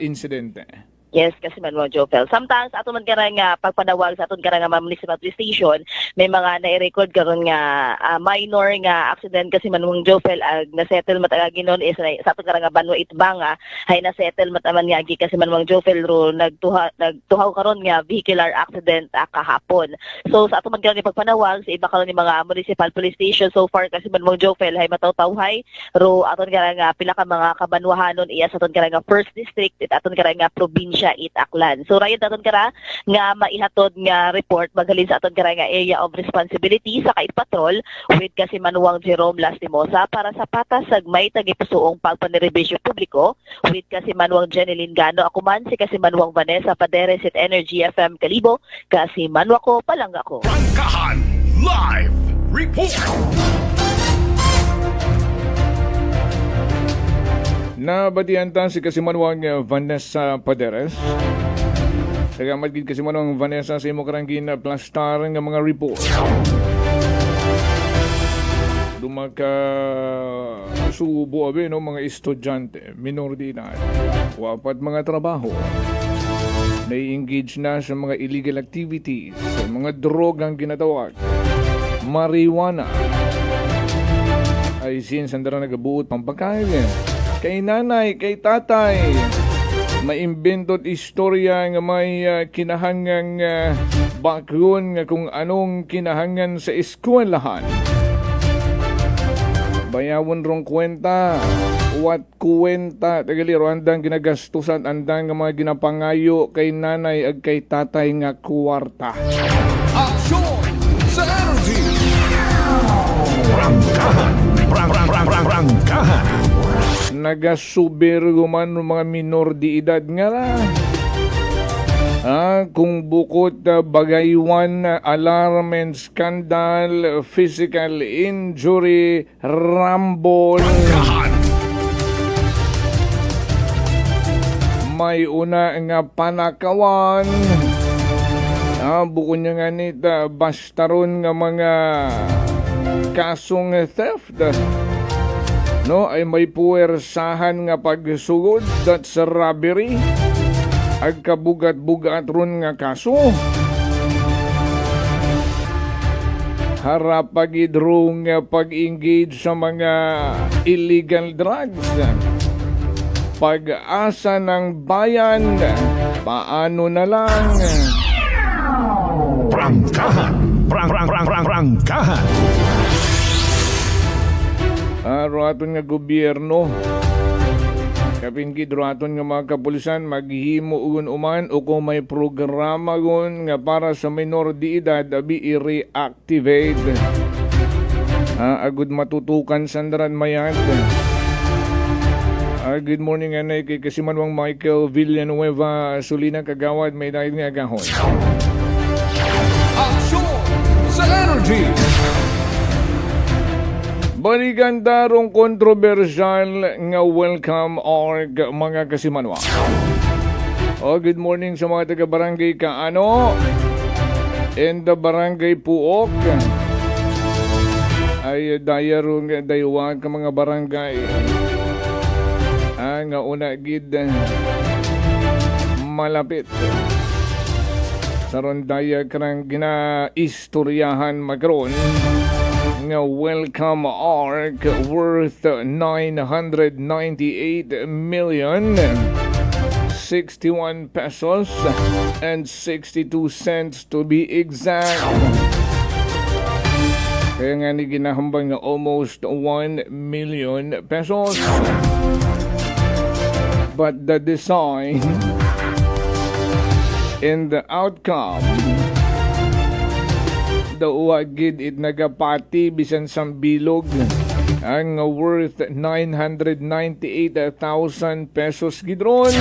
insidente. Yes, kasi Manuel Jofel. Sometimes ato man karang pagpadawag sa aton karang municipal police station, may mga na-record karon nga minor nga accident kasi Manuel Jofel ag na-settle matagagi nun is sa aton karang Banwa Itbanga hay na-settle mataman nga gi kasi Manuel Jofel ro nagtuhaw karon nga vehicular accident kahapon. So sa ato man karang pagpanawag sa iba karon ni mga municipal police station so far kasi Manuel Jofel hay matawtawhay ro aton karang pila ka mga kabanwahanon iya sa aton karang first district at aton karang probinsya Aklan. So rayon aton kara nga maihatod nga report magalin sa aton kara nga area of responsibility sa Kait Patrol with kasi Manuang Jerome Lastimosa para sa patas sagmay tagipusoong pagpanerbisyo publiko with kasi Manuang Jeneline Gano ako man si kasi Manuang Vanessa Paderes at Energy FM Kalibo kasi Manwa ko palangga ko. Prangkahan Live Report. Nabatian ta si Kasimanwang Vanessa Paderes. Salamat gid Kasimanwang Vanessa sa imo karangin plastar nga mga report. Dumaka subo abe no mga estudyante, minor de edad, wapat mga trabaho. Nai-engage na sa mga illegal activities, sa mga drogang ginatawag, marijuana. Ay sandara nagabuot pampakain. Kay nanay, kay tatay, maimbintot istorya nga may kinahangang background nga kung anong kinahangan sa eskwelahan. Bayawon rong kwenta, what kwenta, tagaliro andang ginagastusan, andang nga mga ginapangayo kay nanay ag kay tatay nga kwarta. Aksyon sa energy! Prangkahan! Nagasubir guman ng mga minor de edad nga ra. Kung bukod bagaywan, alarm and scandal, physical injury, rambol. May una nga panakawan. Bukod niya nga nita, basta ron nga mga kasong theft. No, ay may puwersahan nga pagsugod that's robbery. Ag kabugat-bugat ron nga kaso. Harapagid ron nga pag-engage sa mga illegal drugs. Pag-asa ng bayan, paano na lang? Prangkahan. Prangkahan. Araton nga gobyerno. Kapingkid raton nga mga kapulisan maghihimo ugon uman o kung may programa gon nga para sa minor de edad abi i-reactivate. Agud matutukan sandaran mayad. Good morning anay kay Kasimanwang Michael Villanueva Sulina Kagawad may dahil nga agahon. Aksyon sa energy. Balikan darong kontrobersyal nga welcome org mga Kasimanwa. Good morning sa mga taga-barangay Kaano and the barangay Puok. Ay dayarong dayawag ka mga barangay. Nga una gid malapit. Saron daya karang ginaistoryahan magron nga welcome arc worth 998 million 61 pesos and 62 cents to be exact. Kaya nga ni ginahambang nga almost 1 million pesos. But the design and the outcome wagid it nagapati bisan sambilog ang worth 998,000 pesos gidron.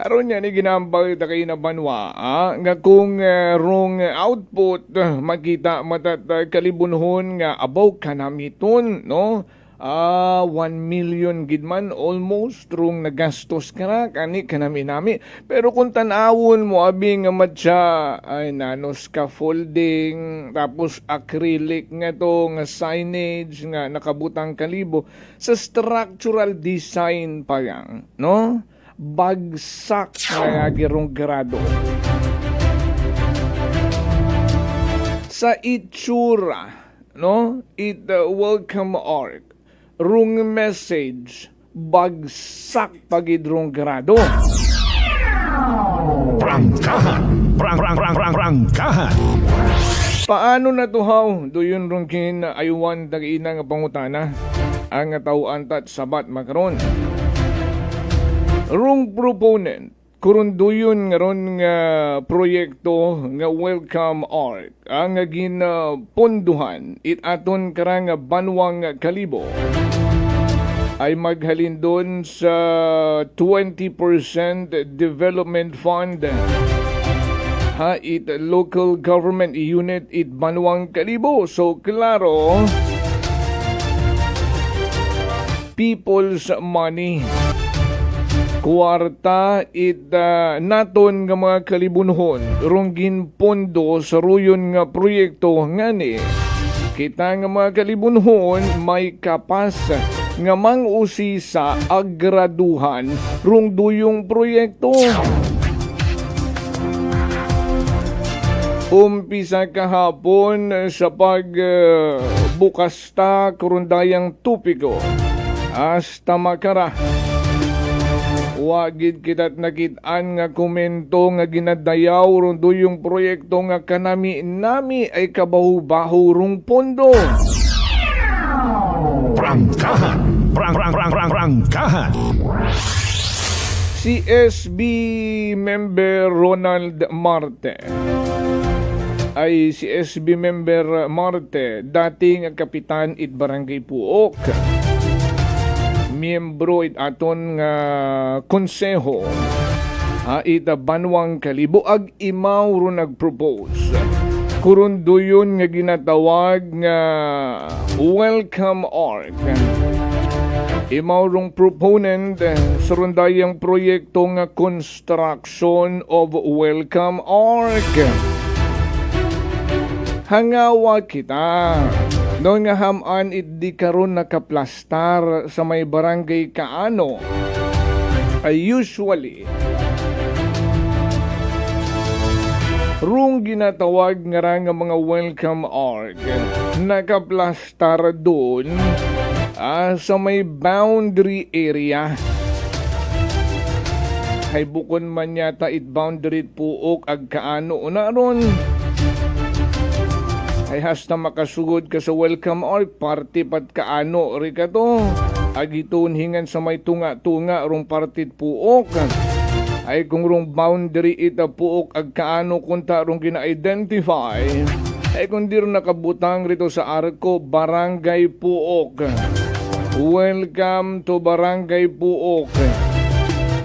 Aron niya ni ginambal ta kay na banwa nga kung wrong output makita matat kalibunhon nga abaw kanamiton no. 1 million gidman almost rung nagastos ka kani kanami-nami. Pero kung tanawon mo abi nga matcha ay nano scaffolding tapos acrylic nga to nga signage nga nakabutang kalibo sa structural design pa yang no bagsak nga girong grado sa itsura no it welcome arc rung message bagsak pagidrong grado. Prangkahan. Paano na to how? Doyon rung kin aywan dagina nga pangutana ang tawaan tat sabat makaron. Rung proponent kurun doyon nga ron nga proyekto nga welcome arc ang ginaponduhan it aton karang banwang kalibo ay maghalin doon sa 20% development fund it local government unit it banwang kalibo. So klaro people's money kwarta it naton nga mga kalibunhon ronggin pondo sa ruyon nga proyekto ngani kita nga mga kalibunhon may kapas nga mang-usisa agraduhan rung duyong proyekto. Umpisa kahapon sa pagbukas ta kurundayang tupiko hasta makara. Wagid kita't nakitaan nga komento nga ginadayaw rung duyong proyekto nga kanami-nami ay kabahu-bahu rung pondo. Prangkahan. Si SB member Ronald Marte ay si SB member Marte dating kapitan it barangay Puok. Miyembro it aton nga konseho it banwang kalibo ag imaw ro nagpropose kurun doyon nga ginatawag nga welcome arc. Imaw rong proponent sa rundayang proyekto nga construction of welcome arc. Hangawa kita noon nga haman di karon nakaplastar sa may barangay Kaano ay usually rung ginatawag nga mga welcome arc nakaplastar doon sa may boundary area Hay bukon man yata it boundary puok ag kaano na ron. Ay hasta makasugod ka sa welcome arc party pat kaano ri ka to. Agitun hingan sa may tunga-tunga rong partit puok. Ay kung rong boundary ita puok ag kaano kunta rong gina-identify. Ay kung di rin nakabutang rito sa arko, Barangay Puok. Welcome to Barangay Puok.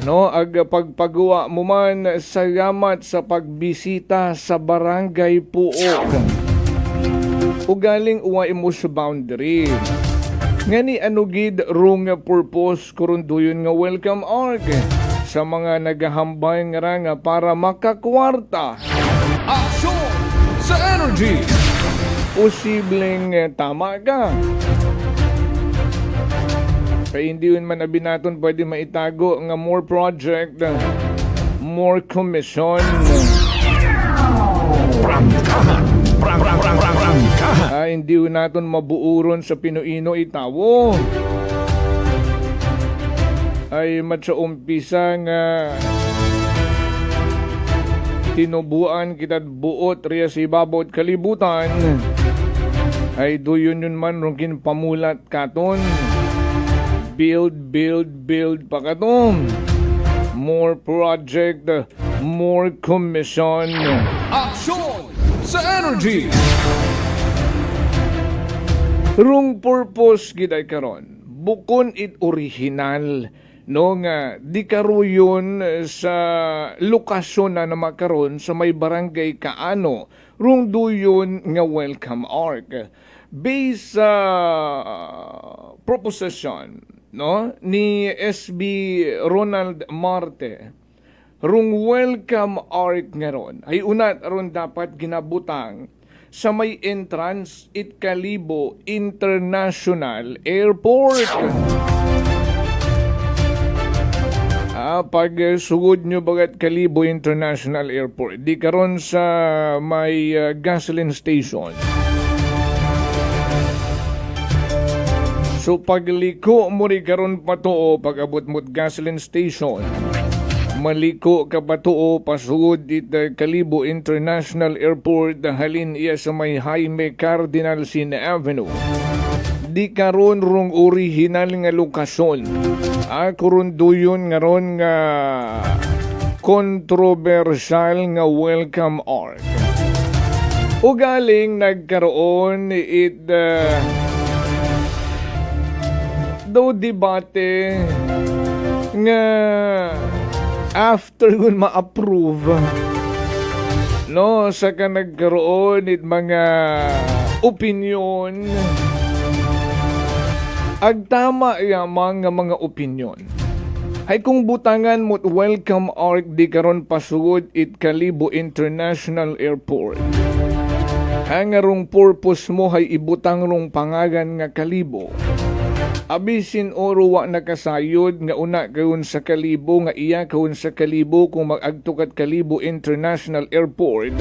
No, ag pagpagawa mo man, salamat sa pagbisita sa Barangay Puok. Ugaling uway mo sa boundary. Nga ni anugid rong purpose kurunduyon nga welcome arc sa mga naghahambay nga para makakwarta. Aksyon sa energy! Posibleng tama ka. Kaya hindi yun man abinaton pwede maitago nga more project, more commission. Hindi yun natin mabuuron sa Pinoino itawo. Ay matsa umpisa nga tinubuan kitad buot riya si babot kalibutan. Ay doyon yun man rong pamulat katon. Build pa katon. More project, more commission. Aksyon sa energy! Rung purpose giday karon. Bukon it original. No nga, di karuyon sa lokasyon na makaron sa may barangay kaano, rung duyon nga welcome arc. Based sa proposition no, ni SB Ronald Marte, rung welcome arc nga ron, ay unat ron dapat ginabutang sa may entrance it Kalibo International Airport. Pag sugod nyo bagat Kalibo International Airport, di karon sa may gasoline station. So pagliko mo rin karon pa to pag abot mo't gasoline station, maliko ka pa to pasugod it Kalibo International Airport, halin iya sa may Jaime Cardinal Sin Avenue. Di karon rong original nga lokasyon. Kurun duyon nga ron nga kontrobersyal nga welcome arc. Ugaling nagkaroon it daw debate nga after kun ma-approve no sa ka nagkaroon it mga opinion. Agtama yamang nga mga opinion. Ay kung butangan mo't welcome arc di karon pasugod it Kalibo International Airport. Ang rong purpose mo hay ibutang rong pangagan nga Kalibo. Abisin oro wa nakasayod nga una kaun sa Kalibo nga iya kaun sa Kalibo kung mag-agtukat Kalibo International Airport.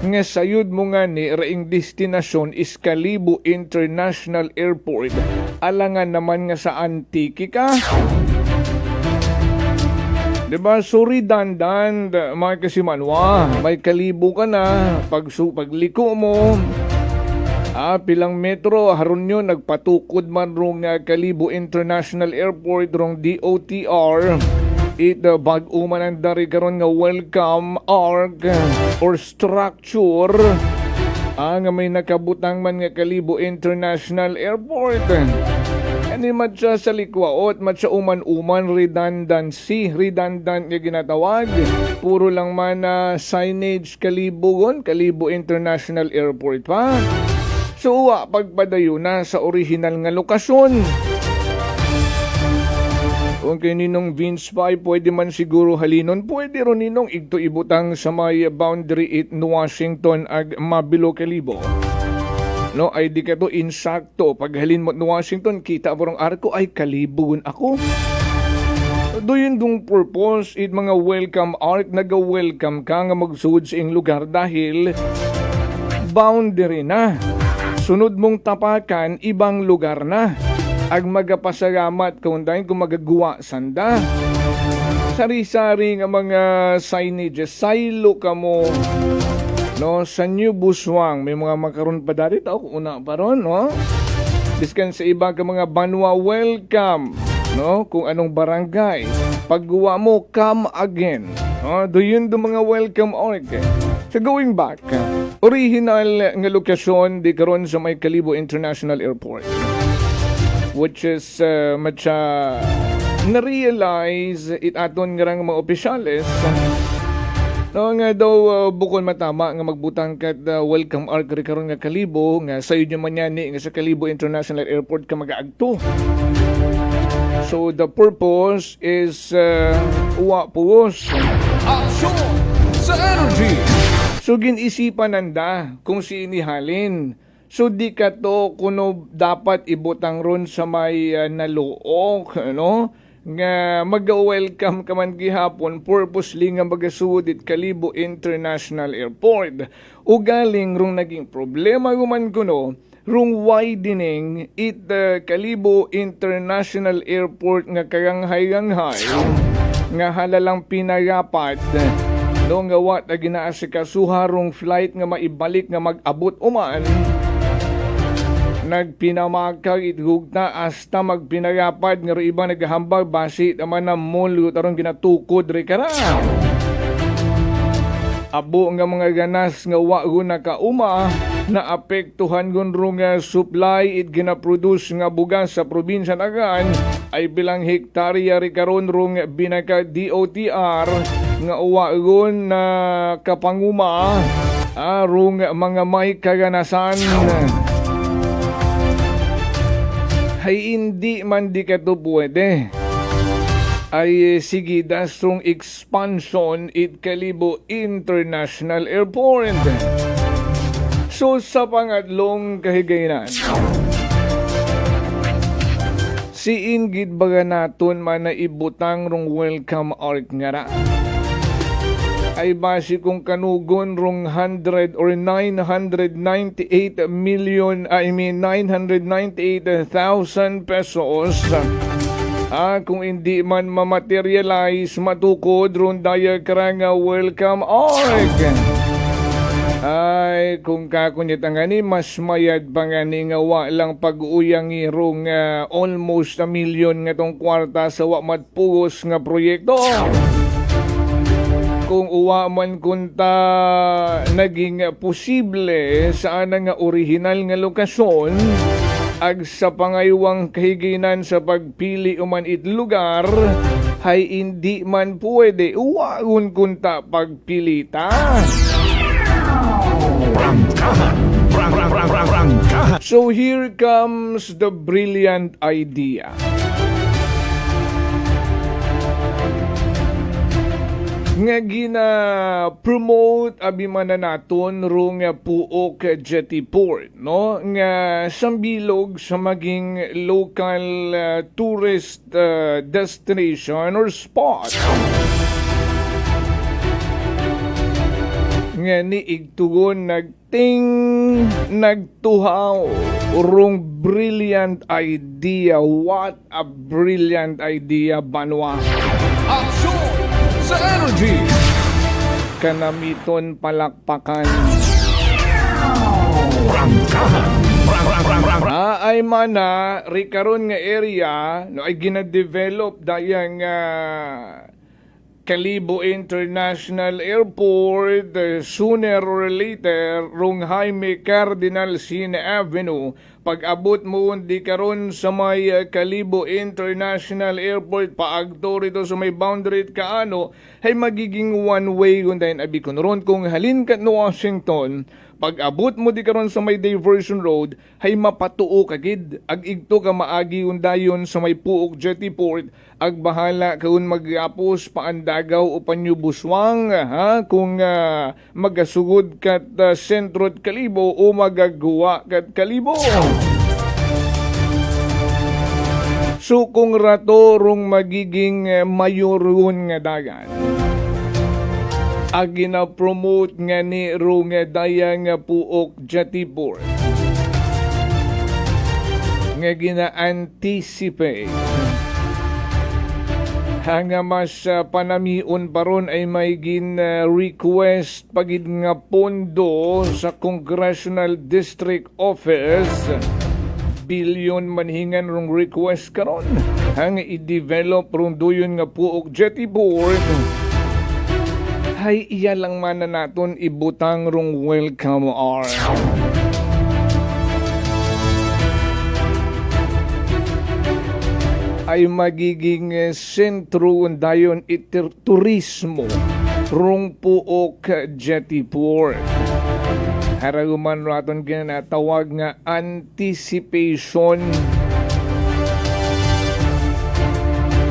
Nga sayod mo nga ni raing destinasyon is Kalibo International Airport. Alangan naman nga sa Antique ka. Diba? So redundant, mga kasimanwa. May Kalibo ka na. Pagliko mo, pilang metro, haron yun, nagpatukod man rong Kalibo International Airport, rong DOTR. Bag-o man ang dari karon nga welcome arc or structure. Nga may nakabutang man nga Kalibo International Airport. Ani matsa sa likwaot, matsa uman-uman, redundancy, redundant nga ginatawag. Puro lang man signage Kalibo International Airport pa. So, pagpadayo na sa original nga lokasyon. Kung kay ninong Vince Pai, pwede man siguro halinon, pwede ron ninong igto ibutang sa may boundary it Washington ag Mabilo Kalibo. No, ay di ka to insakto. Pag halin mo Washington, kita mo rong arko, ay Kaliboon ako. Doon dong purpose it mga welcome arc, naga-welcome ka nga magsud sa ing lugar dahil boundary na. Sunod mong tapakan, ibang lugar na. Ag magapasalamat kung dahil kung magagawa sanda. sari-sari nga mga signage, silo ka mo, no, sa New Busuang, may mga makaroon pa dati, tao, una pa ron, no? Diskan sa iba ka mga banwa, welcome, no, kung anong barangay. Pagguwa mo, come again, no? Doon mga welcome org. So going back, original nga lokasyon di karon sa may Kalibo International Airport, which is matcha na-realize it aton nga mga opisyales no nga daw bukod matama nga magbutang kat welcome arc karon nga Kalibo nga sayo nyo man yan nga sa Kalibo International Airport ka mag-aagto. So the purpose is uwa puos action sa energy. So ginisipan nanda kung si inihalin. So di ka to kuno dapat ibutang ron sa may naluok, no? Nga mag-welcome ka man gihapon purposely nga magasudit Kalibo International Airport. O galing rong naging problema guman kuno rong widening it Kalibo International Airport nga kaganghay-ganghay nga halalang pinarapat no nga wat na ginaasikasuha rong flight nga maibalik nga mag-abot uman nagpinamakag itgugta hasta magpinarapad nga ro iba naghahambag basi naman na mall taron ginatukod ri kara. Abo nga mga ganas nga wa na kauma na apektuhan gun ro nga supply it ginaproduce nga bugas sa probinsya nagan ay bilang hektarya ri karon ro nga binaka DOTR nga uwa gun na kapanguma arong mga may kaganasan. Ay hindi man di ka to pwede. Ay sige dasong expansion it Kalibo International Airport. So sa pangatlong kahigayon, si Ingrid baga naton man na ibutang rong welcome arc nga ra. Ay basi kung kanugon rong 100 or 998 million, 998,000 pesos. Kung hindi man mamaterialize matukod rong daya karanga welcome org. Ay kung kakunyat ang ani mas mayad pa nga ni nga wa lang pag-uyang irong almost 1 million nga tong kwarta sa wa matpugos nga proyekto. Kung uwa man kunta naging posible saan nga original nga lokasyon ag sa pangaywang kahiginan sa pagpili uman it lugar hay hindi man pwede uwaon kunta pagpilita. So here comes the brilliant idea. Nga gina-promote abimana naton rong puok jetty port, no? Nga sambilog sa maging local tourist destination or spot. Nga niigtugon nagtuhaw rong brilliant idea. What a brilliant idea, Banwa. Action! Sa energy kanamiton palakpakan ay mana rikaron nga area no ay gina-develop dayang Kalibo International Airport sooner or later rong Jaime Cardinal Sin Avenue. Pag-abot mo di karon sa may Kalibo International Airport paagto rito sa may boundary kaano ay magiging one way kundahin abi kun ron kung halin kat no Washington. Pag-abot mo di karon sa may diversion road ay mapatuo kagid ag igto ka maagi undayon sa may Puok Jetty Port ag bahala kaun mag-apos paandagaw o panyo buswang kung magasugod kat sentrot Kalibo o magagawa kat Kalibo. So kung rato rong magiging mayorun nga dagan ag gina-promote nga ni rong dayang Puok Jetty Port nga gina-anticipate Hanga mas panamiun pa ron ay may request pagid nga pondo sa Congressional District Office. Bilyon manhingan rong request karon. Hanga i-develop rong duyon nga puok jetty board. Hay iya lang man na naton ibutang rong welcome hour. Ay magiging sentro dayon turismo rong puok jetty port. Haraguman raton ginatawag nga anticipation,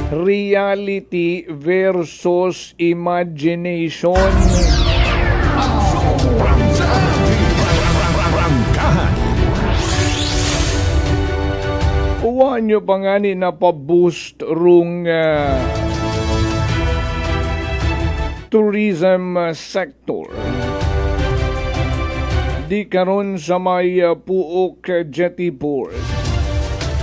reality versus imagination. Uwan nyo pa nga ni napaboost rung tourism sector. Di karon sa may puok jetty port.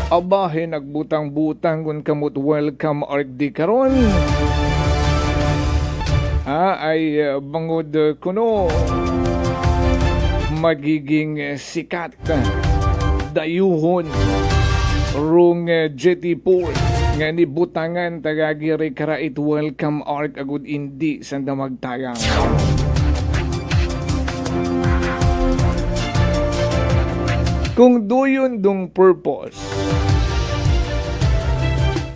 Abahe nagbutang-butang kung kamot welcome ark di karon. Ay bangod kuno magiging sikat dayuhon rung jetty port nga ni butangan tagagiri karait welcome ark agud indi sanda magtayang. Kung doyon dong purpose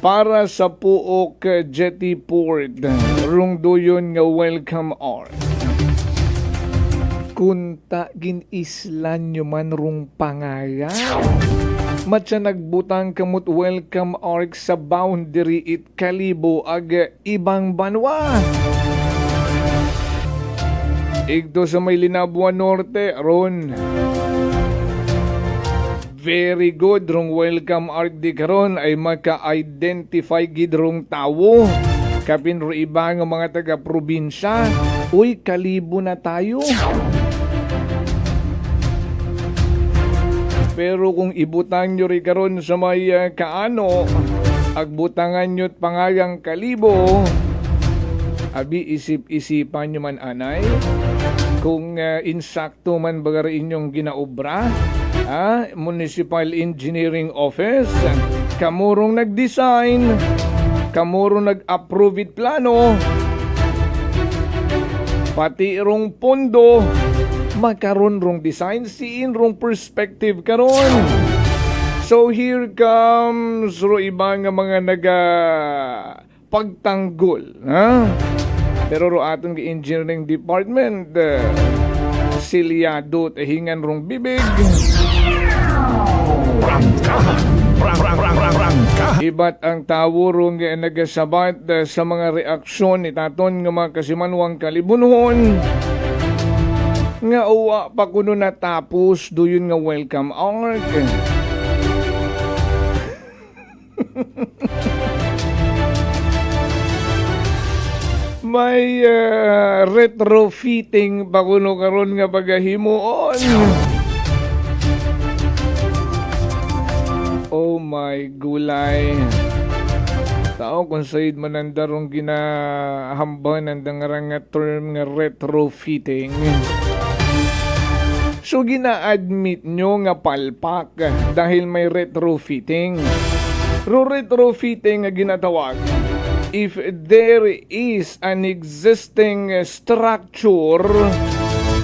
para sa puok jetty port rung doyon nga welcome hour, kunta ginislan nyo man rung pangaya matya nagbutang kamot welcome ark sa boundary it Kalibo ag ibang banwa. Igto sa may Linabuan Norte ron very good rong welcome ark di karon ay maka-identify gid rong tawo kapin ro iba nga mga taga-probinsya. Uy, Kalibo na tayo. Pero kung ibutang nyo rin karon sa may kaano, agbutangan nyo't pangagang Kalibo, abi isip-isipan nyo man anay kung insakto man baga inyong ginaobra. Municipal Engineering Office, kamurong nag-design, kamurong nag-approve it plano, pati rong pondo, makaroon rong design, siin rong perspective karon. So here comes ro iba nga mga pagtanggol, pero ro aton nga engineering department silyado tahingan rong bibig. Iba't ang tawo rong nagasabat sa mga reaksyon itaton nga mga kasimanwang kalibunhon nga uwa pa kuno natapos doyon nga welcome ark. May retrofitting pa kuno karon nga pagahimuon. Oh my gulay. Tao kung said manandarong ginahamban ang nga term nga retrofitting. So gina-admit nyo nga palpak dahil may retrofitting. Retrofitting nga ginatawag if there is an existing structure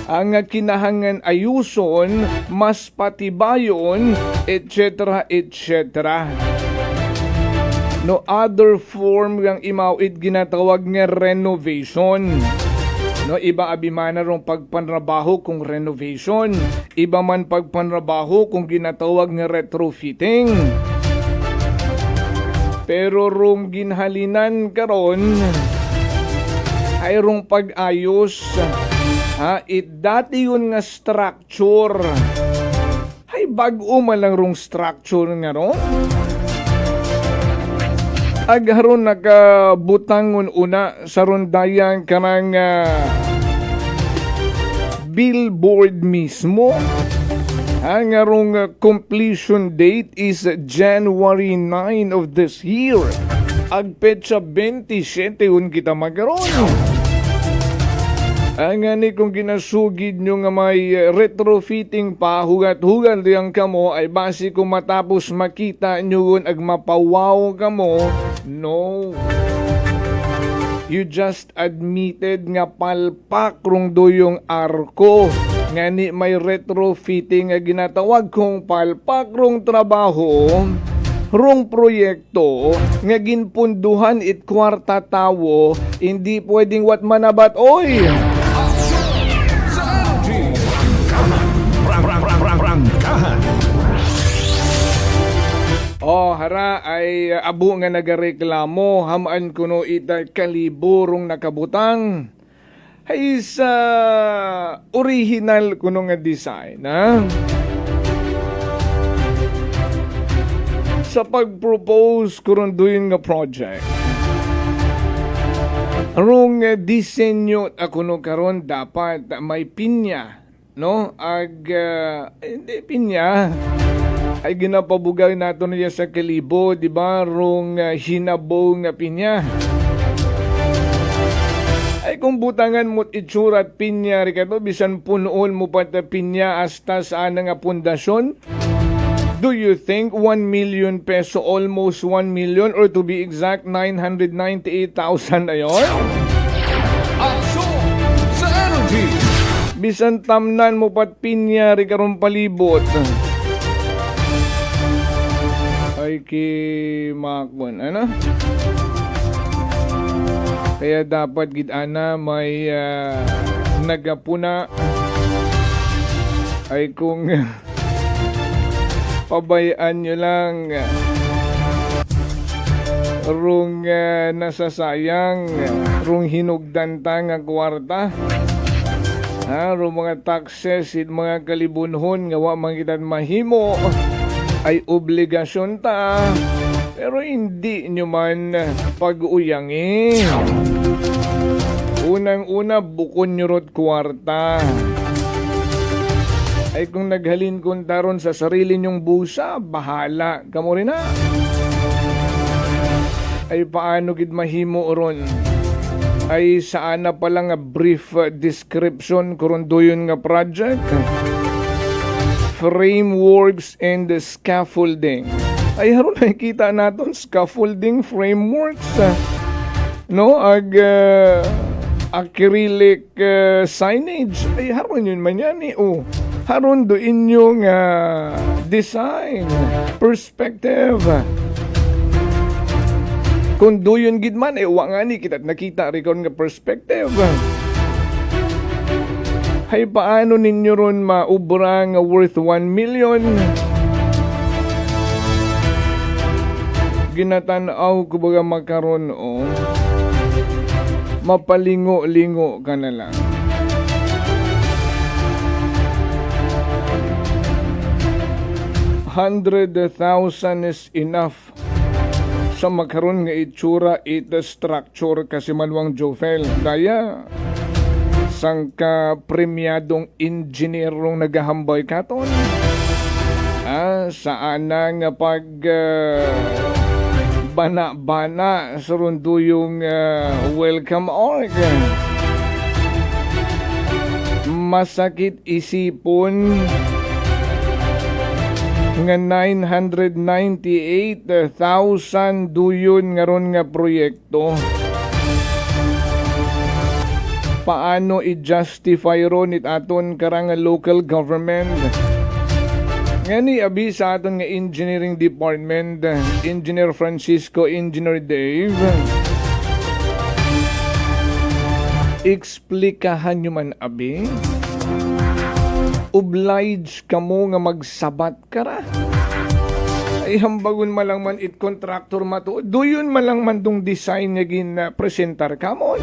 ang kinahangan ayuson, mas patibayon, etc. etc. No other form ng imawit ginatawag nga renovation. No, iba abimana rong pagpanrabaho kung renovation, iba man pagpanrabaho kung ginatawag nga retrofitting. Pero rong ginhalinan karon ay rong pag-ayos. Dati yun nga structure. Ay bag-o man lang rong structure nga ron. Agharon nakabutangon una sa rondayan kanang billboard mismo. Ang arong completion date is January 9 of this year. Agpetsa 27 un kita magkaroon. Ang ani kung ginasugid nyo nga may retrofitting pa hugat-hugat diyang kamo ay basi kung matapos makita nyo yun ag mapawaw kamo. No. You just admitted nga palpak rong doyong arko. Ngani may retrofitting nga ginatawag kong palpak rong trabaho. Rong proyekto nga ginpunduhan it kwarta tawo. Hindi pwedeng wat manabat oy. Hara ay abo nga nagareklamo hamaan kuno ita kaliburong nakabutang. Hay sa original kuno nga design, ha? Sa pag-propose kuno doon nga project. Rong disenyo ako no karon dapat may pinya, no? Hindi pinya. Ay ginapabugay nato niya sa kalibo, di ba? Rong hinabong nga pinya. Ay kung butangan mo't itsura at pinya, Ricardo, bisan punoon mo pa ta pinya hasta saan nga pundasyon? Do you think 1 million peso, almost 1 million, or to be exact, 998,000 ayon? Aksyon sa Energy! Bisan tamnan mo pat pinya, Ricardo, palibot. Ay kimakwan, ano? Kaya dapat gid-ana may nagapuna ay kung pabayaan nyo lang rung nasasayang rung hinugdan ta nga kwarta, rung mga taxes at mga kalibunhon nga wa mangitan mahimo ay obligasyon ta, pero hindi nyo man pag-uyangi. Unang-una, bukon nyo rot kwarta. Ay kung naghalin kong taron sa sarili nyong busa, bahala kamo rin na. Ay paano gid mahimo ron? Ay saan na pala nga brief description kuron doyon nga project? Frameworks and the scaffolding. Ay haron nakikita naton scaffolding frameworks. No, acrylic signage. Ay haron yun man yan eh. Haron do inyong design, perspective. Kung doon gid man, wa nga ni kita nakita rin nga perspective. Hay paano ninyo ron maubra nga worth 1 million? Ginatanaw ko baga makaron mapalingo-lingo ka na lang. $100,000 is enough sa makaroon nga itsura ita structure kasi Manwang Jofel. Daya sang ka-premiadong engineerong nagahambay katon. Saan na nga pag bana-bana sa runduyong welcome org. Masakit isipon nga 998,000 duyon nga ron nga proyekto. Paano i-justify ron it aton karang local government? Ngani abi sa aton nga engineering department, Engineer Francisco, Engineer Dave. Explikahan nyo man abi. Oblige ka mo nga magsabat ka ra. Ay hambagon malang man it contractor mato. Doyon malang man dong design nga gin-presentar ka mo.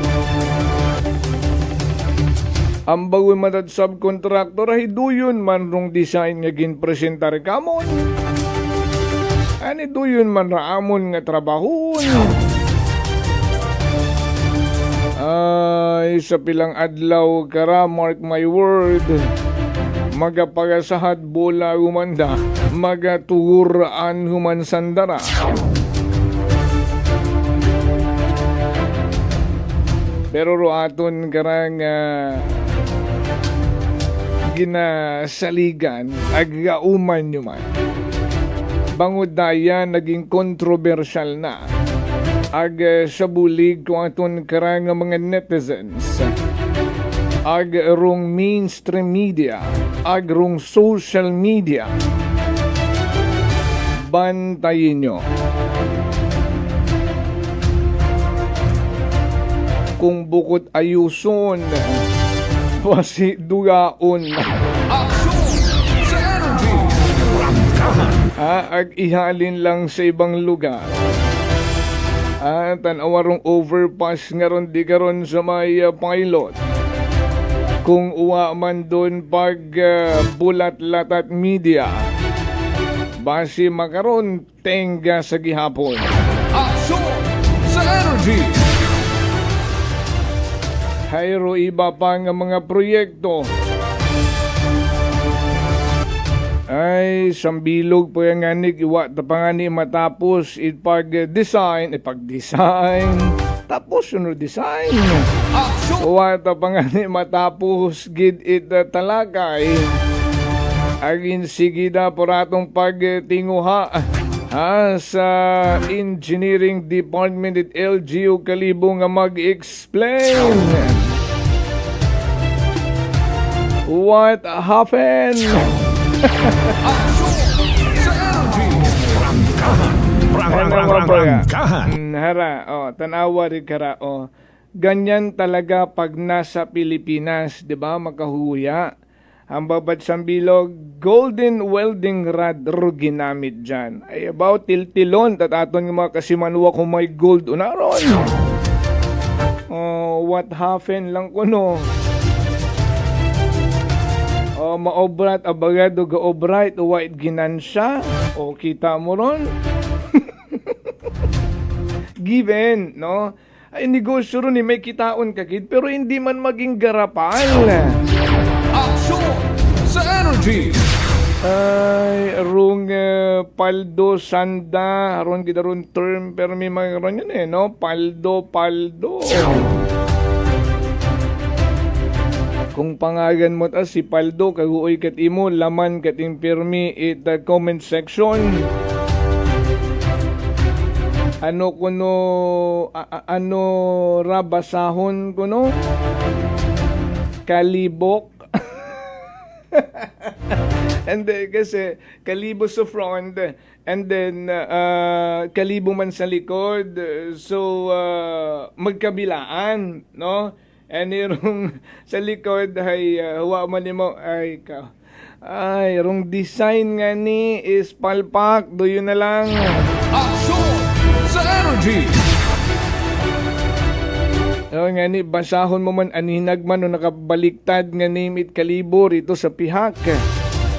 Ambagon matad subcontractor ay doyon man rong design nga gin-presentar ka mo. Ani doyon man raamon nga trabahon. Ay sa pilang adlaw kara, mark my word. Magapagasahat bola humanda, magaturan human sandara. Pero roaton karang ginasaligan agauman nyo man. Bangod dayan naging kontrobersyal na ag sa bulig kung aton karang mga netizens ag rong mainstream media ag rong social media. Bantayin nyo kung bukod ayuson wasi dugaon ag ihalin lang sa ibang lugar. Tanawarong overpass nga ron di karon sa may pilot. Kung uwa man doon pag bulat-latat media, basi makaron tenga sa gihapon. Aksyon sa energy! Hayro iba pa nga mga proyekto. Ay, sambilog po yung nganig, iwa ta pa nga ni matapos ipag-design, tapos yun design. Iwa ta pa nga ni matapos gid it talakay. Agin sigida po ratong pagtinguha sa Engineering Department at LGU Kalibo nga mag-explain. What happened? Tanawa rin kara, ganyan talaga pag nasa Pilipinas, di ba, makahuya. Ang babad sambilog, golden welding rod ro ginamit dyan. Ay about tiltilon, tataton yung mga kasimanwa kung may gold unaron. What happened lang ko no? Maobrat abagado ga-obright o white ginansya o kita mo ron. Given, no? Ay negosyo ron may kitaon kakid pero hindi man maging garapal. Aksyon sa energy! Ay, rung paldo, sanda, ron kita ron term pero may mga ron yun no? Paldo. Kung pangagan mo si Paldo, kaguoy kat imo, laman kating pirmi it comment section. Ano kuno, ano rabasahon kuno? Kalibok. And then, kasi kalibo sa front and then kalibo man sa likod. So, magkabilaan, no? And irong sa likod ay huwa man mo ay ka. Ay, rong design nga ni is palpak, doyo na lang. Aksyon sa energy! Nga ni, basahon mo man aninag man o nakabaliktad nga name it kalibo rito sa pihak.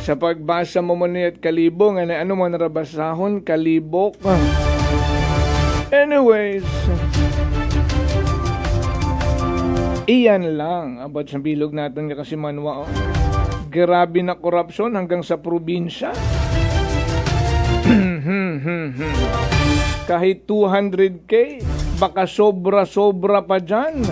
Sa pagbasa mo man at kalibo, nga na ano man narabasahon, kalibok. Anyways, iyan lang about sa bilog natin nga kasi manwa. Grabe na korupsyon hanggang sa probinsya. Kahit 200k, baka sobra-sobra pa dyan.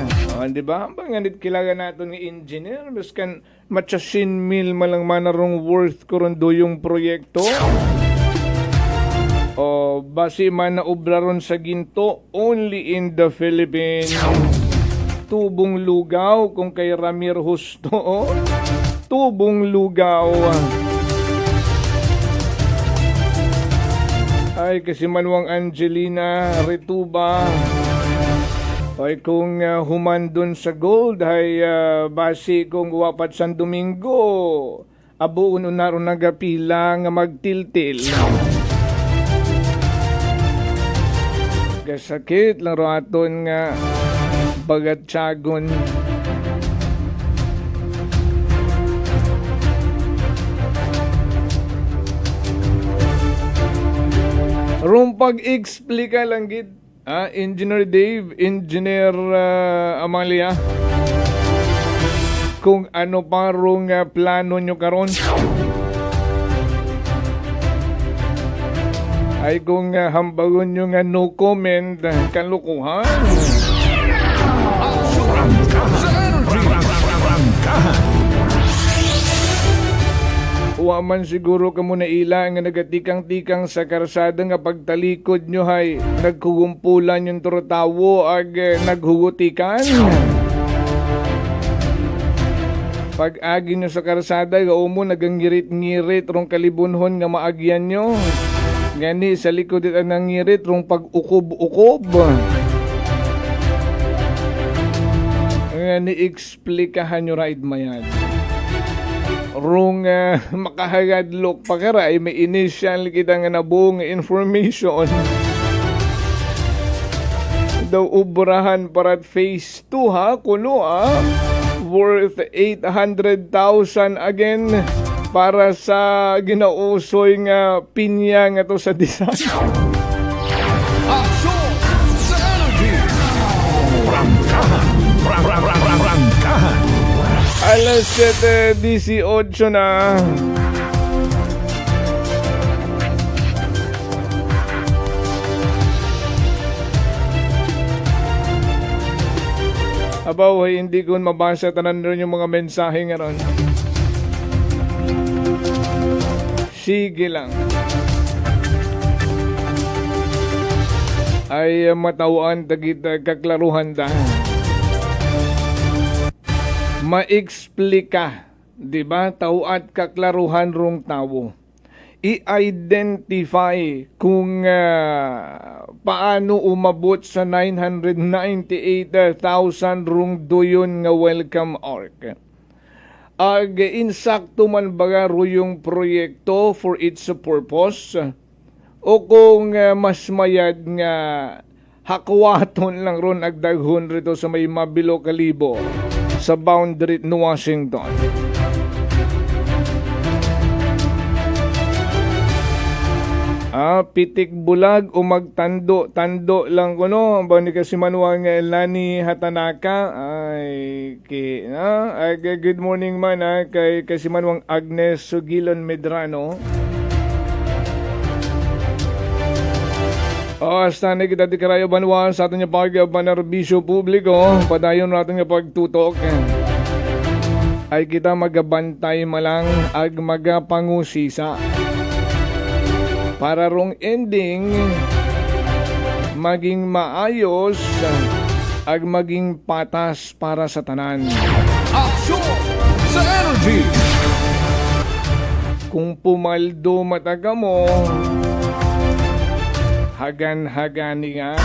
Di ba? Banganit kilaga natin ng engineer. Baskan matyasin mil malang manarong worth ko ron do yung proyekto. Basi man na obra ron sa ginto only in the Philippines. Tubong lugaw kung kay Ramir Justo. Tubong lugaw. Ay, kasi manwang Angelina Retuba. Ay, kung human dun sa gold, ay basi kung wapat San Domingo, abuun unaron nagapila nga magtiltil. Kasakit lang raton nga bagat tiyagon. Rung pag-explika lang gid, Engineer Dave, Engineer Amalia, kung ano pa rung plano nyo karon. Ay kung hambagon nyo nga no comment, kalukuhan. Sa Energy Prangkahan. Wa man siguro kamo na ila nga nagatikang-tikang sa karsada nga pagtalikod nyo hay nagkukumpulan yung turtawo ag naghugutikan. Pag-agi nyo sa karsada ga umo nagangirit-ngirit rong kalibunhon nga maagyan nyo. Ngani sa likod ito nangirit rong pag-ukob-ukob. Ngani explikahan nyo raid mayan. Rong makahagadlok pa kara ay may initial kita nga nabuong information daw ubrahan para phase 2 ha kuno worth 800,000 again para sa ginausoy nga pinya nga to sa Disan. Aksyon sa Energy Prangkahan. Prangkahan. Alas 7:18 na. Abaw, hindi ko mabasa tanan rin yung mga mensahe nga ron. Sige lang. Ay matawaan tagita kaklaruhan da. Maexplika, di ba? Tawat kaklaruhan rong tawo. I-identify kung paano umabot sa 998,000 rong duyon nga welcome arc. Ag insakto man baga yung proyekto for its purpose o kung mas mayad nga hakwaton lang ron agdaghon rito sa may mabilo kalibo sa boundary ni Washington. Pitik bulag o magtando-tando lang ko no. Ba ni kasi manuang Lani Hatanaka. Good morning man kay kasi manuang Agnes Sugilon Medrano. Hasta kita di karayo banwa sa ating pagpanerbisyo publiko. Padayon natin nga pagtutok. Ay kita magabantay malang ag magapangusisa. Para rong ending maging maayos ag maging patas para sa tanan. Aksyon sa Energy. Kung pumaldo mataga mo, hagan-hagani nga.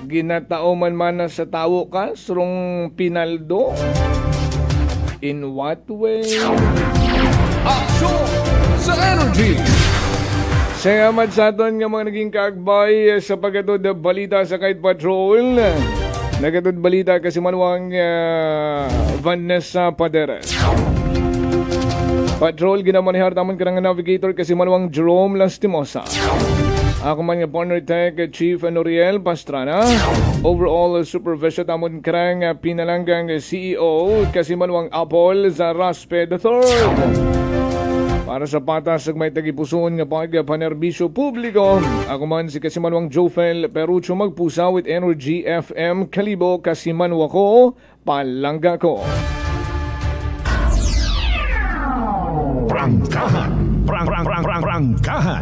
Ginatao man na sa tawo ka, surong pinaldo. In what way? Aksyon sa Energy. Salamat sa aton nga mga naging kaagbay sa pagkatod na balita sa Kite Patrol. Nagatod balita kasi manuang Vanessa Paderes. Patrol, ginamanihar tamang karang navigator kasi manuang Jerome Lastimosa. Ako man nga partner tech Chief Noriel Pastrana. Overall supervisor tamon karang pinalanggang CEO kasi manuang Apple Zaraspe III. Para sa patas ag may tagipusoon nga pagpanerbisyo publiko. Ako man si kasi manuang Jofel Perucho magpusa with Energy FM Kalibo kasi manwa ko palangga ko. Prangkahan. Prangkahan.